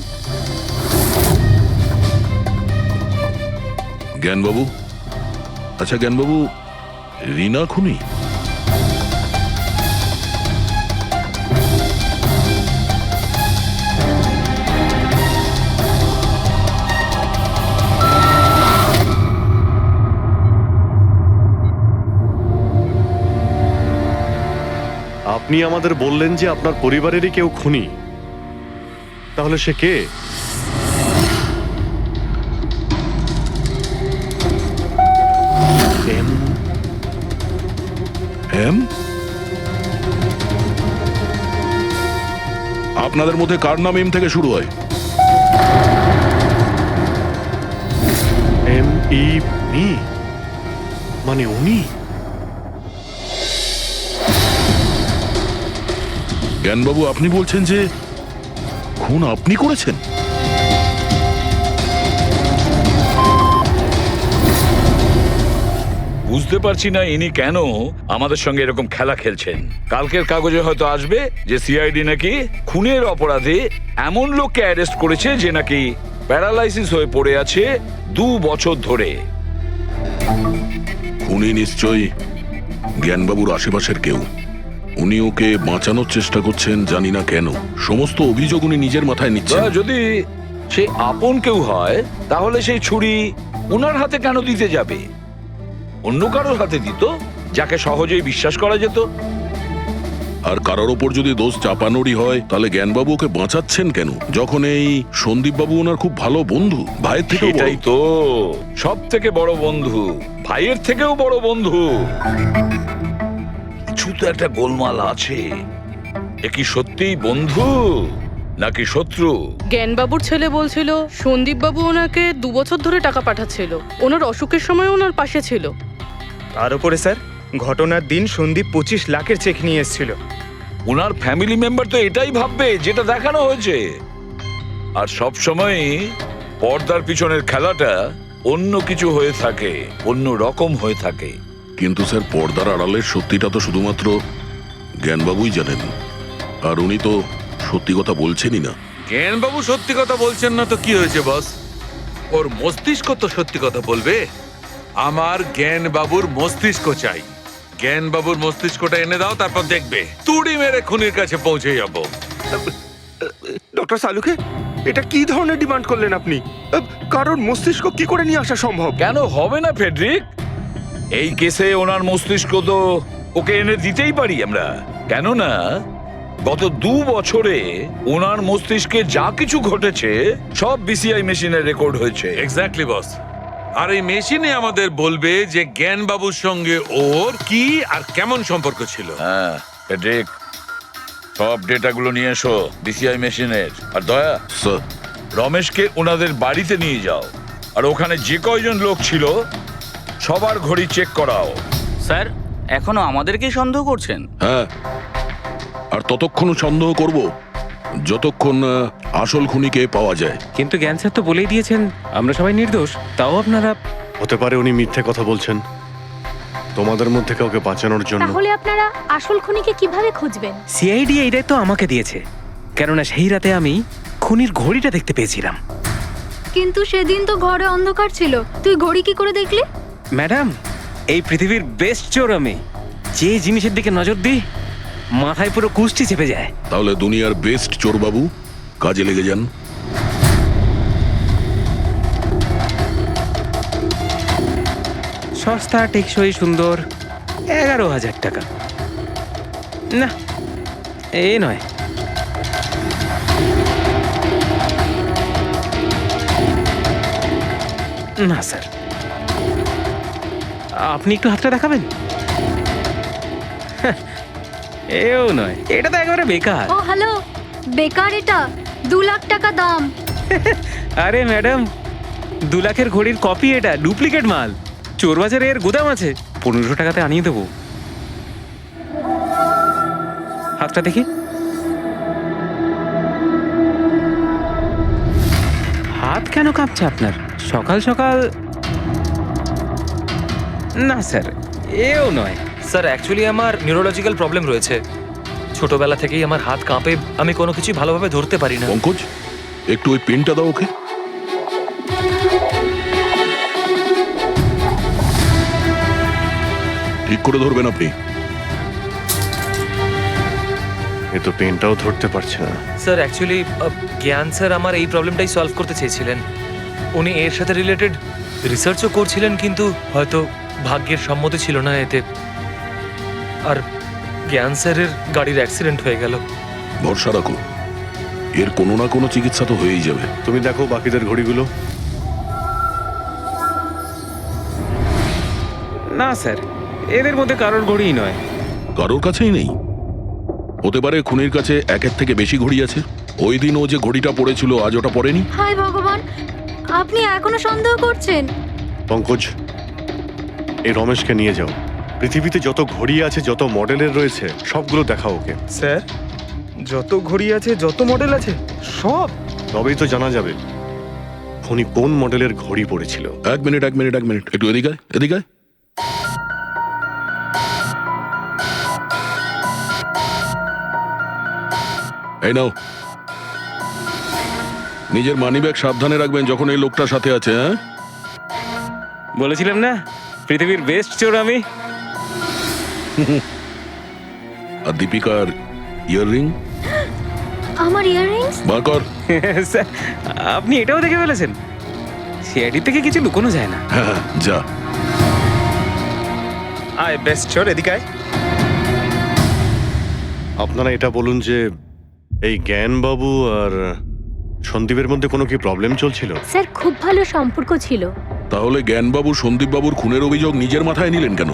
জ্ঞানবাবু, আচ্ছা জ্ঞানবাবু, রিনা খুনি? আপনি আমাদের বললেন যে আপনার পরিবারেরই কেউ খুনি, তাহলে সে কে? আপনাদের মধ্যে কার নাম এম থেকে শুরু হয়? মি মানে উনি? জ্ঞানবাবু, আপনি বলছেন যে খুন আপনি করেছেন? বুঝতে পারছি না ইনি কেন আমাদের সঙ্গে এরকম খেলা খেলছেন। কালকের কাগজে হয়তো আসবে যে সিআইডি নাকি খুনের অপরাধে এমন লোককে অ্যারেস্ট করেছে যে নাকি প্যারালাইসিস হয়ে পড়ে আছে 2 বছর ধরে। খুনি নিশ্চয়ই জ্ঞানবাবুর আশেপাশের কেউ। উনি ওকে বাঁচানোর চেষ্টা করছেন, জানি না কেন। সমস্ত অভিযোগ উনি নিজের মাথায় নিচ্ছেন। যদি সে আপন কেউ হয় তাহলে সেই ছুরি ওনার হাতে কেন দিতে যাবে? অন্য কারোর হাতে দিত, যাকে সহজেই বিশ্বাস করা যেত। আর কারোর ওপর যদি দোষ চাপানোরই হয়, তাহলে জ্ঞানবাবু ওকে বাঁচাচ্ছেন কেন, যখন এই সন্দীপবাবু ওনার খুব ভালো বন্ধু, ভাইয়ের থেকে? এটাই তো, সব থেকে বড় বন্ধু, ভাইয়ের থেকেও বড় বন্ধু। কিছু তো একটা গোলমাল আছে। এ কি সত্যিই বন্ধু নাকি শত্রু? জ্ঞানবাবুর ছেলে বলছিল সন্দীপবাবু ওনাকে 2 বছর ধরে টাকা পাঠাচ্ছিল, ওনার অসুখের সময় ওনার পাশে ছিল। তার উপরে স্যার, ঘটনার দিন সন্দীপ 25 লাখের চেক নিয়ে এসেছিল। ওনার ফ্যামিলি মেম্বার তো এটাই ভাববে যেটা দেখানো হয়েছে। আর সব সময় পর্দার পিছনের খেলাটা অন্য কিছু হয়ে থাকে, অন্য রকম হয়ে থাকে। কিন্তু স্যার, পর্দার আড়ালের সত্যিটা তো শুধুমাত্র জ্ঞানবাবুই জানেন, আর উনি তো সত্যি কথা বলছেনই না। জ্ঞানবাবু সত্যি কথা বলছেন না তো কি হয়েছে বস? ওর মস্তিষ্ক তো সত্যি কথা বলবে। আমার জ্ঞান বাবুর মস্তিষ্ক চাই। জ্ঞান বাবুর মস্তিষ্কটা এনে দাও, তারপর দেখবে তুড়ি মেরে খুনির কাছে পৌঁছে যাবো। ডক্টর সালুকে, এটা কি ধরনের ডিমান্ড করলেন আপনি? কারণ মস্তিষ্ক কি করে নিয়ে আসা সম্ভব? কেন হবে না ফেডরিক? এই কেসে ওনার মস্তিষ্ক তো ওকে এনে দিতেই পারি আমরা। কেননা গত 2 বছরে ওনার মস্তিষ্কে যা কিছু ঘটেছে সব বিসিআই মেশিনে রেকর্ড হয়েছে। এক্স্যাক্টলি বস। আর এই মেশিনে আমাদের বলবে যে জ্ঞান বাবুর সঙ্গে ওর কি আর কেমন সম্পর্ক ছিল। হ্যাঁ ফেডরিক, সব ডেটাগুলো নিয়ে এসো বিসিআই মেশিনের। আর দয়া স্যার, রমেশকে ওনাদের বাড়িতে নিয়ে যাও, আর ওখানে যে কয়জন লোক ছিল সবার ঘড়ি চেক করাও। স্যার, এখনো আমাদেরকেই সন্দেহ করছেন? হ্যাঁ, আর ততক্ষণ সন্দেহ করব যতক্ষণ আসল খুনিকে পাওয়া যায়। কিন্তু জ্ঞান স্যার তো বলেই দিয়েছেন আমরা সবাই নির্দোষ, তাও আপনারা। হতে পারে উনি মিথ্যে কথা বলছেন তোমাদের মধ্যে কাউকে বাঁচানোর জন্য। তাহলে আপনারা আসল খুনিকে কিভাবে খুঁজবেন? সিআইডি এই দায়িত্ব আমাকে দিয়েছে, কেননা সেই রাতে আমি খুনির ঘড়িটা দেখতে পেয়েছিলাম। কিন্তু সেদিন তো ঘরে অন্ধকার ছিল, তুই ঘড়ি কি করে দেখলি? ম্যাডাম, এই পৃথিবীর বেস্ট চোর আমি। যে জিনিসের দিকে নজর দিই মাথায় পুরো কুষ্টি চেপে যায়। তাহলে দুনিয়ার বেস্ট চোরবাবু কাজে লেগে যান। সস্তা, টেকসই, সুন্দর, 11,000 টাকা। না, এ নয়। না স্যার, আপনি একটু হাতটা দেখাবেন? এও নয়, এটা তো একেবারে বেকার। ও হ্যালো, বেকার এটা, 2 লাখ টাকা দাম। আরে ম্যাডাম, 2 লাখের ঘড়ির কপি, এটা ডুপ্লিকেট মাল। চোরবাজারে এর গুদাম আছে, 1500 টাকাতে আনিয়ে দেবো। হাতটা দেখি। হাত কেন কাঁপছে আপনার সকাল সকাল? না স্যার, এও নয়। স্যার, অ্যাকচুয়ালি আমার নিউরোলজিক্যাল প্রবলেম রয়েছে। ছোটবেলা থেকেই আমার হাত কাঁপে, আমি কোনো কিছু ভালোভাবে ধরতে পারি না। পঙ্কজ, একটু ওই পেনটা দাও ওকে। ঠিক করে ধরবেন আপনি। এ তো পেনটাও ধরতে পারছে না। স্যার, অ্যাকচুয়ালি জ্ঞান স্যার আমার এই প্রবলেমটাই সলভ করতে চেয়েছিলেন। উনি এর সাথে রিলেটেড রিসার্চও করছিলেন, কিন্তু হয়তো ভাগ্যের সম্মতি ছিল না এতে। আর জ্ঞান স্যারের গাড়ির অ্যাক্সিডেন্ট হয়ে গেল। ভরসা রাখো, এর কোনো না কোনো চিকিৎসা তো হয়েই যাবে। তুমি দেখো বাকিদের ঘড়িগুলো। না স্যার, এদের মধ্যে কারোর ঘড়িই নয়। কারোর কাছেই নেই? হতে পারে খুনির কাছে 1-এর থেকে বেশি ঘড়ি আছে। ওই দিন ও যে ঘড়িটা পড়েছিল আজ ওটা পড়েনি। হায় ভগবান, আপনি এখনো সন্দেহ করছেন? পঙ্কজ, এই রমেশকে নিয়ে যাও। পৃথিবীতে যত ঘড়ি আছে, যত মডেলের রয়েছে, সবগুলো দেখাও ওকে। স্যার, যত ঘড়ি আছে, যত মডেল আছে, সব? তবেই তো জানা যাবে খুনি কোন মডেলের ঘড়ি পড়েছিল। এক মিনিট, একটু এদিকে আয়, এদিকে আয়। এই নাও, নিজের মানিব্যাগ সাবধানে রাখবেন যখন এই লোকটার সাথে আছে। হ্যাঁ, বলেছিলাম না পৃথিবীর বেস্ট চোর আমি। আর দীপিকার ইয়াররিং আমার ইয়াররিংস? বার কর। স্যার, আপনি এটাও দেখে ফেলেছেন? সিআইডি থেকে কিছু লুকোনো যায় না। হ্যাঁ, যা। আয় বেস্ট চোর, এদিকে আয়। আপনারা এটা বলুন যে এই জ্ঞানবাবু আর সন্দীপের মধ্যে কোনো কি প্রবলেম চলছিল? স্যার, খুব ভালো সম্পর্ক ছিল। তাহলে জ্ঞানবাবু সন্দীপবাবুর খুনের অভিযোগ নিজের মাথায় নিলেন কেন?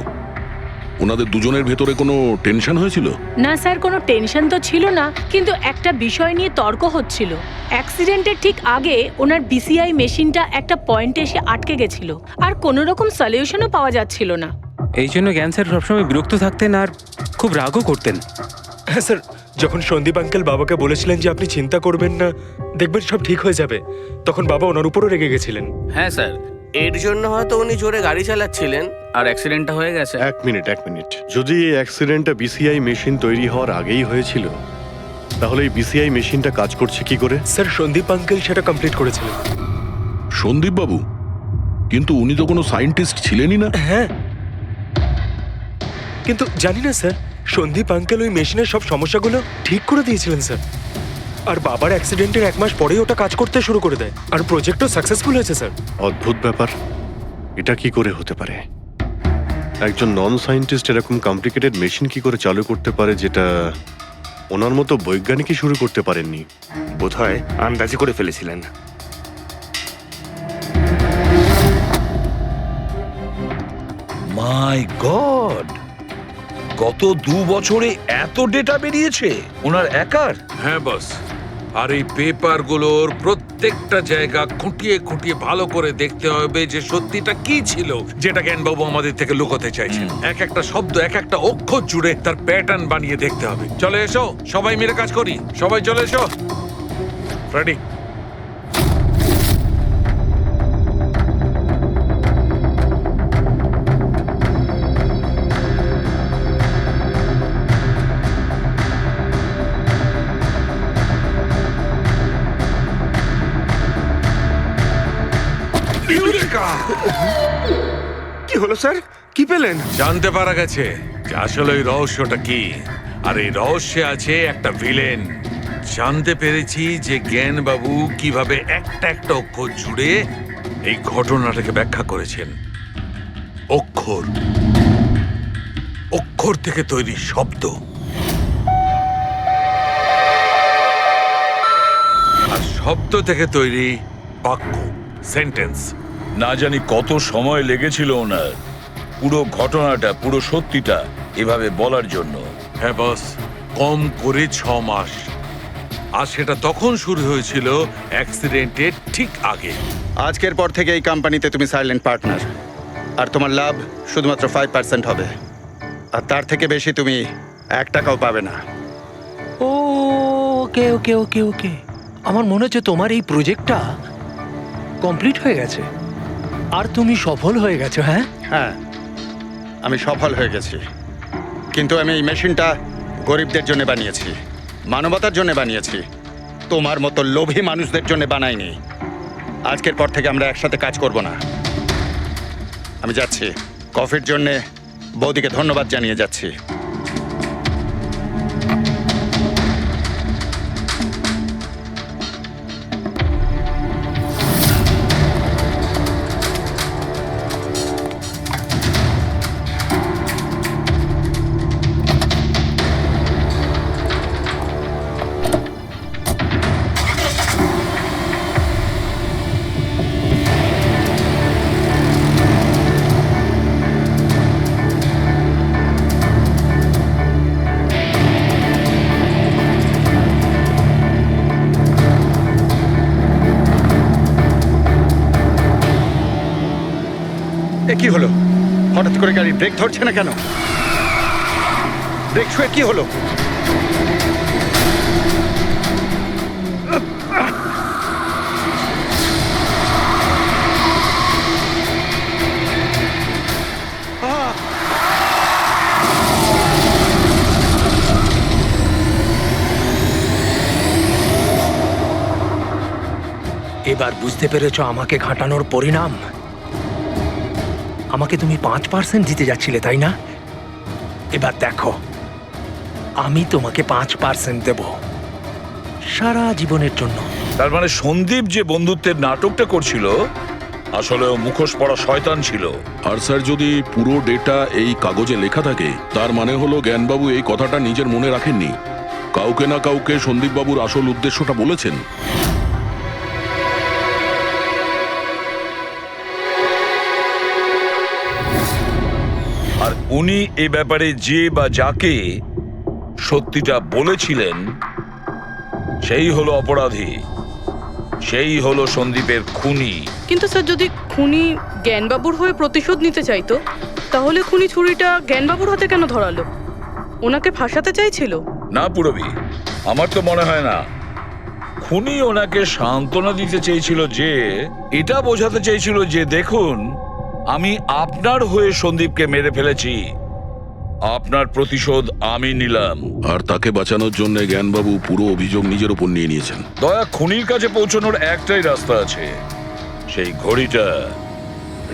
ওনাদের দুজনের ভেতরে কোনো টেনশন হয়েছিল? না স্যার, কোনো টেনশন তো ছিল না, কিন্তু একটা বিষয় নিয়ে তর্ক হচ্ছিল। অ্যাক্সিডেন্টের ঠিক আগে ওনার বিসিআই মেশিনটা একটা পয়েন্টে এসে আটকে গেছিল, আর কোনো রকম সলিউশনও পাওয়া যাচ্ছিল না। এই জন্য জ্ঞান স্যার সবসময় বিরক্ত থাকতেন আর খুব রাগও করতেন। হ্যাঁ স্যার, যখন সন্দীপ আঙ্কেল বাবাকে বলেছিলেন যে আপনি চিন্তা করবেন না, দেখবেন সব ঠিক হয়ে যাবে, তখন বাবা ওনার উপরও রেগে গেছিলেন। হ্যাঁ স্যার, এর জন্য হয়তো উনি জোরে গাড়ি চালাচ্ছিলেন আর অ্যাক্সিডেন্টটা হয়ে গেছে। এক মিনিট। যদি এই অ্যাক্সিডেন্টটা বিসিআই মেশিন তৈরি হওয়ার আগেই হয়েছিল, তাহলে এই বিসিআই মেশিনটা কাজ করছে কি করে? স্যার, সন্দীপ আঙ্কেল সেটা কমপ্লিট করেছিলেন। সন্দীপ বাবু? কিন্তু উনি তো কোনো সায়েন্টিস্ট ছিলেনই না। হ্যাঁ, কিন্তু জানি না স্যার, সন্দীপ আঙ্কেল ওই মেশিনের সব সমস্যাগুলো ঠিক করে দিয়েছিলেন স্যার। আর বাবার অ্যাক্সিডেন্টের 1 মাস পরেই ওটা কাজ করতে শুরু করে দেয়, আর প্রজেক্টও সাকসেসফুল হয়েছে স্যার। অদ্ভুত ব্যাপার, এটা কি করে হতে পারে? একজন নন সায়েন্টিস্ট এরকম কমপ্লিকেটেড মেশিন কি করে চালু করতে পারে, যেটা ওনার মতো বৈজ্ঞানিকই শুরু করতে পারেননি? বোধহয় আন্দাজি করে ফেলেছিলেন। মাই গড, গত 2 বছরে এত ডেটা বেরিয়েছে ওনার একার? হ্যাঁ বস, আর এই পেপারগুলোর প্রত্যেকটা জায়গা খুঁটিয়ে খুঁটিয়ে ভালো করে দেখতে হবে যে সত্যিটা কি ছিল যেটা জ্ঞানবাবু আমাদের থেকে লুকোতে চাইছেন। এক একটা শব্দ, এক একটা অক্ষর জুড়ে তার প্যাটার্ন বানিয়ে দেখতে হবে। চলে এসো, সবাই মিলে কাজ করি। সবাই চলে এসো। রেডি? কি হলো স্যার, কি পেলেন? জানতে পারা গেছে যে আসলে ওই রহস্যটা কি, আর এই রহস্যে আছে একটা ভিলেন। জানতে পেরেছি যে জ্ঞানবাবু কিভাবে একটা একটা অক্ষর জুড়ে এই ঘটনাটাকে ব্যাখ্যা করেছেন। অক্ষর, অক্ষর থেকে তৈরি শব্দ, আর শব্দ থেকে তৈরি বাক্য, সেন্টেন্স। না জানি কত সময় লেগেছিল ওনার পুরো ঘটনাটা, পুরো সত্যিটা এভাবে বলার জন্য। হ্যাঁ বস, কম করে 6 মাস। আর সেটা তখন শুরু হয়েছিল অ্যাক্সিডেন্টের ঠিক আগে। আজকের পর থেকে এই কোম্পানিতে তুমি সাইলেন্ট পার্টনার, আর তোমার লাভ শুধুমাত্র 5% হবে, আর তার থেকে বেশি তুমি 1 টাকাও পাবে না। ও ওকে ওকে ওকে ওকে, আমার মনে হচ্ছে তোমার এই প্রজেক্টটা কমপ্লিট হয়ে গেছে আর তুমি সফল হয়ে গেছো। হ্যাঁ হ্যাঁ, আমি সফল হয়ে গেছি, কিন্তু আমি এই মেশিনটা গরিবদের জন্য বানিয়েছি, মানবতার জন্য বানিয়েছি, তোমার মতো লোভী মানুষদের জন্য বানাইনি। আজকের পর থেকে আমরা একসাথে কাজ করব না। আমি যাচ্ছি, কফির জন্য বৌদিকে ধন্যবাদ জানিয়ে যাচ্ছি। কি হলো? হঠাৎ করে গাড়ি ব্রেক ধরছে না কেন? ব্রেক ছুঁয়ে কি হলো? এবার বুঝতে পেরেছো আমাকে ঘাটানোর পরিণাম? আমাকে তুমি 5% দিতে যাচ্ছিলে, তাই না? এবার দেখো, আমি তোমাকে 5% দেব সারা জীবনের জন্য। তার মানে সন্দীপ যে বন্ধুত্বের নাটকটা করছিল আসলে ও মুখোশ পড়া শয়তান ছিল। আর স্যার, যদি পুরো ডেটা এই কাগজে লেখা থাকে, তার মানে হলো জ্ঞানবাবু এই কথাটা নিজের মনে রাখেননি, কাউকে না কাউকে সন্দীপবাবুর আসল উদ্দেশ্যটা বলেছেন। আর উনি এই ব্যাপারে যে বা যাকে সত্যিটা বলেছিলেন সেই হলো অপরাধী, সেই হলো সন্দীপের খুনি। কিন্তু স্যার, যদি খুনি জ্ঞানবাবুর হয়ে প্রতিশোধ নিতে চাইতো, তাহলে খুনি ছুরিটা জ্ঞানবাবুর হাতে কেন ধরালো? ওনাকে ফাঁসাতে চাইছিল? না পুরবি, আমার তো মনে হয় না। খুনি ওনাকে সান্ত্বনা দিতে চেয়েছিল, যে এটা বোঝাতে চেয়েছিল যে দেখুন, আমি আপনার হয়ে সন্দীপকে মেরে ফেলেছি, আপনার প্রতিশোধ আমি নিলাম। আর তাকে বাঁচানোর জন্য জ্ঞানবাবু পুরো অভিযোগ নিজের উপর নিয়ে নিয়েছেন। দয়া, খুনির কাছে পৌঁছানোর একটাই রাস্তা আছে, সেই ঘড়িটা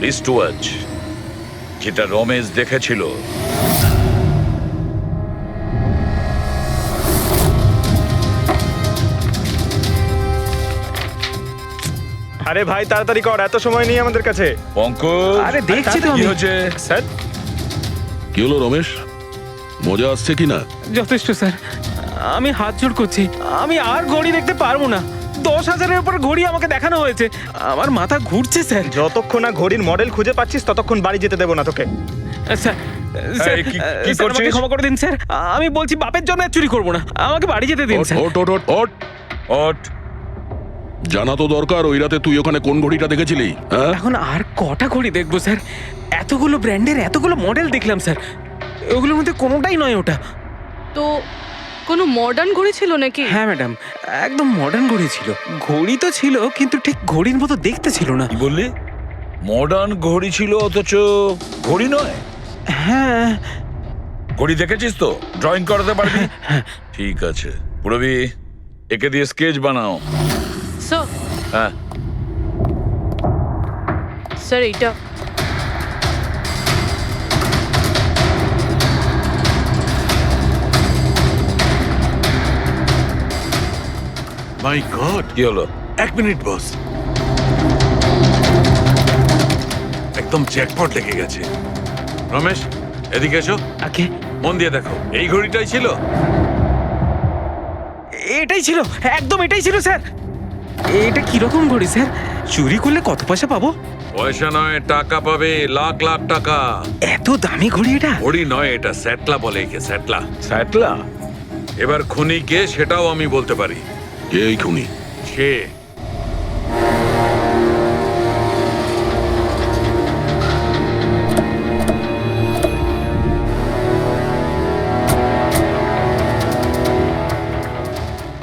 রিস্ট ওয়াচ, যেটা রমেশ দেখেছিল। আরে ভাই তাড়াতাড়ি কর, এত সময় নেই আমাদের কাছে। পঙ্কজ, আরে দেখছি তো আমি। কি হচ্ছে? স্যার কি হলো রমেশ, মজা আসছে কি না? যথেষ্ট স্যার, আমি হাত জোড় করছি, আমি আর ঘড়ি দেখতে পারবো না। 10,000-এর উপর ঘড়ি আমাকে দেখানো হয়েছে, আমার মাথা ঘুরছে স্যার। যতক্ষণ না ঘড়ির মডেল খুঁজে পাচ্ছিস ততক্ষণ বাড়ি যেতে দেবো না তোকে। স্যার স্যার, এই, কি স্যার, আমাকে করছিস? ক্ষমা করে দিন স্যার, আমি বলছি বাপের জন্য আর চুরি করবো না, আমাকে বাড়ি যেতে দিন স্যার। ওট ওট ওট ওট ওট, জানা তো দরকার ওই রাতে তুই ওখানে কোন ঘড়িটা দেখেছিলি? হ্যাঁ, এখন আর কটা ঘড়ি দেখবো স্যার? এতগুলো ব্র্যান্ডের এতগুলো মডেল দেখলাম স্যার, ওগুলোর মধ্যে কোনোটাই নয় ওটা। তো কোনো মডার্ন ঘড়ি ছিল নাকি? হ্যাঁ ম্যাডাম, একদম মডার্ন ঘড়ি ছিল। ঘড়ি তো ছিল কিন্তু ঠিক ঘড়ির মতো দেখতে ছিল না। কি বললি? মডার্ন ঘড়ি ছিল অথচ ঘড়ি নয়? হ্যাঁ। ঘড়ি দেখেছিস তো? ড্রয়িং করাতে পারবি? ঠিক আছে, পুরবি একে দিয়ে স্কেচ বানাও। স্যার, হ্যাঁ, স্যার এইটা। মাই গড, কি হলো? 1 মিনিট বস, একদম জ্যাকপট লেগে গেছে। রমেশ, এদিকে এসো। ওকে, মন দিয়ে দেখো, এই ঘড়িটাই ছিল। এটাই ছিল, একদম এটাই ছিল স্যার। এটা কিরকম ঘড়ি স্যার? চুরি করলে কত পয়সা পাবো? পয়সা নয়, টাকা পাবে, লাখ লাখ টাকা। এত দামি ঘড়ি এটা? ঘড়ি নয়, এটা স্যাটলা বলে একে, স্যাটলা। স্যাটলা? এবার খুনি কে সেটাও আমি বলতে পারি। কে এই খুনি? সে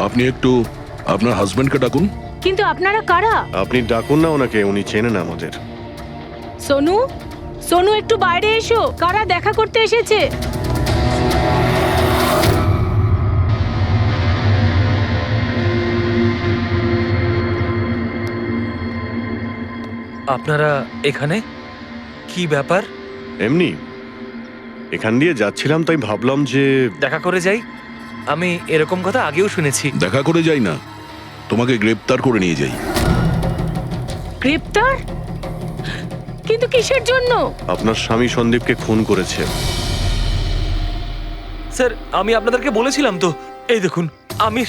আপনি একটু আপনার হাজবেন্ডকে ডাকুন। কিন্তু আপনারা কারা? আপনি ডাকুন না ওনাকে, উনি চেনেন আমাদের। সোনু, সোনু একটু বাইরে এসো, কারা দেখা করতে এসেছে? আপনারা এখানে কি ব্যাপার? এমনি এখান দিয়ে যাচ্ছিলাম, তাই ভাবলাম যে দেখা করে যাই। আমি এরকম কথা আগেও শুনেছি। দেখা করে যাই না, তোমাকে গ্রেপ্তার করে নিয়ে যাই। গ্রেপ্তার? কিন্তু কিসের জন্য? আপনার স্বামী সন্দীপকে খুন করেছে। স্যার, আমি আপনাদেরকে বলেছিলাম তো, এই দেখুন, আমি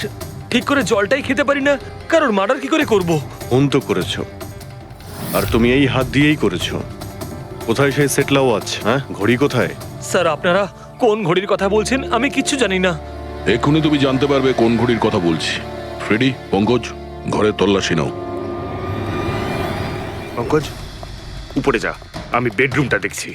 ঠিক করে জলটাই খেতে পারি না, কারণ মার্ডার কি করে করব? খুন তো করেছো, আর তুমি এই হাত দিয়েই করেছো। কোথায় সেই সেটলা ওয়াচ? হ্যাঁ, ঘড়ি কোথায়? স্যার, আপনারা কোন ঘড়ির কথা বলছেন আমি কিচ্ছু জানি না। এক্ষুনি তুমি জানতে পারবে কোন ঘড়ির কথা বলছি। ফ্রেডি, পঙ্কজ, ঘরের তল্লাশি নাও। পঙ্কজ, উপরে যা, আমি বেডরুমটা দেখছি।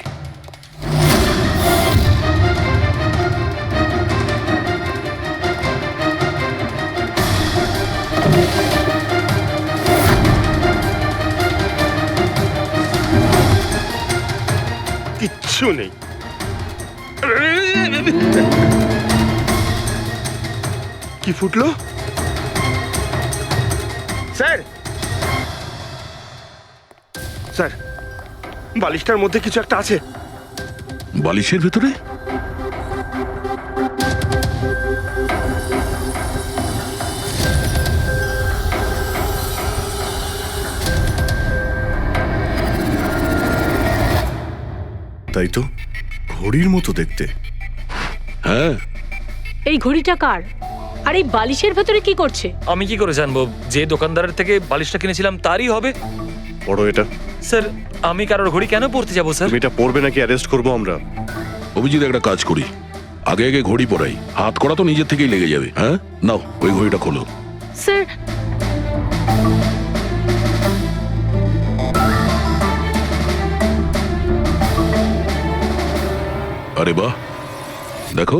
কিচ্ছু নেই। কি ফুটলো? স্যার, স্যার, বালিশটার মধ্যে কিছু একটা আছে। বালিশের ভেতরে? তাই তো, ঘড়ির মতো দেখতে। হ্যাঁ। এই ঘড়িটা কার? আর এই বালিশের ভেতরে কি করছে? আমি কি করে জানবো? যে দোকানদারের থেকে বালিশটা কিনেছিলাম তারই হবে। বড় এটা। স্যার, আমি কারোর ঘড়ি কেন পড়তে যাবো স্যার? তুমি এটা পড়বে নাকি অ্যারেস্ট করবো আমরা? অভিজিৎ, একটা কাজ করি, আগে আগে ঘড়ি পরাই, হাত করা তো নিজের থেকেই লেগে যাবে। হ্যাঁ, নাও ওই ঘড়িটা খোলো। স্যার, আরে বাহ, দেখো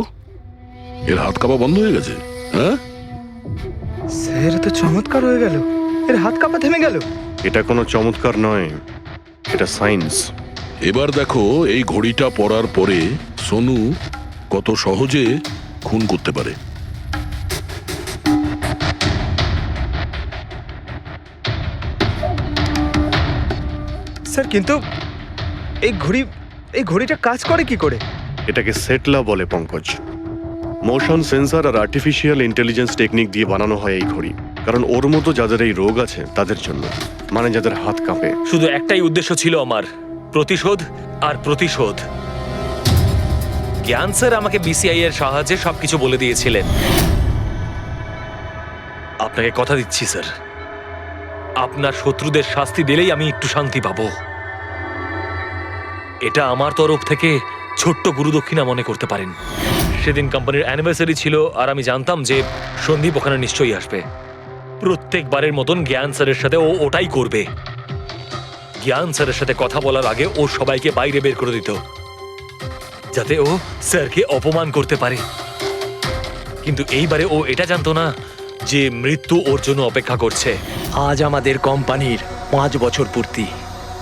এর হাত কাঁপা বন্ধ হয়ে গেছে। হ্যাঁ স্যার, তো চমৎকার হয়ে গেল, এর হাত কাঁপা থেমে গেল। এটা কোনো চমৎকার নয়, এটা সায়েন্স। এবার দেখো এই ঘড়িটা পরার পরে সোনু কত সহজে খুন করতে পারে। স্যার কিন্তু এই ঘড়িটা কাজ করে কি করে? এটাকে সেটলা বলে পঙ্কজ। মোশন সেন্সর আর আর্টিফিশিয়াল ইন্টেলিজেন্স টেকনিক দিয়ে বানানো হয় এই ঘড়ি, কারণ ওর মতো যাদের এই রোগ আছে তাদের জন্য, মানে যাদের হাত কাঁপে। শুধু একটাই উদ্দেশ্য ছিল আমার, প্রতিশোধ আর প্রতিশোধ। জ্ঞান স্যার আমাকে বিসিআই এর সাহায্যে সবকিছু বলে দিয়েছিলেন। আপনাকে কথা দিচ্ছি স্যার, আপনার শত্রুদের শাস্তি দিলেই আমি একটু শান্তি পাবো। এটা আমার তরফ থেকে ছোট্ট গুরুদক্ষিণা মনে করতে পারেন। সেদিন কোম্পানির অ্যানিভার্সারি ছিল আর আমি জানতাম যে সন্দীপ ওখানে নিশ্চয়ই আসবে। প্রত্যেকবারের মতন জ্ঞান স্যারের সাথে ও ওটাই করবে। জ্ঞান স্যারের সাথে কথা বলার আগে ও সবাইকে বাইরে বের করে দিত, যাতে ও স্যারকে অপমান করতে পারে। কিন্তু এইবারে ও এটা জানতো না যে মৃত্যু ওর জন্য অপেক্ষা করছে। আজ আমাদের কোম্পানির 5 বছর পূর্তি।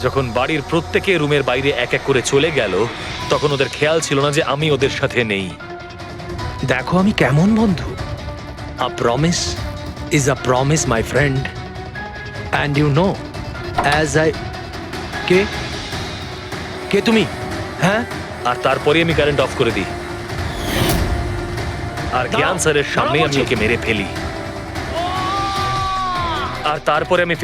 যখন বাড়ির প্রত্যেকে রুমের বাইরে এক এক করে চলে গেল, তখন ওদের খেয়াল ছিল না যে আমি ওদের সাথে নেই। দেখো আমি কেমন বন্ধু। A promise is a promise my friend, and you know as I কে তুমি? হ্যাঁ, আর তারপরে আমি কারেন্ট অফ করে দিই আর জ্ঞান স্যারের সামনে আমি ওকে মেরে ফেলি। আর তারপরে আমি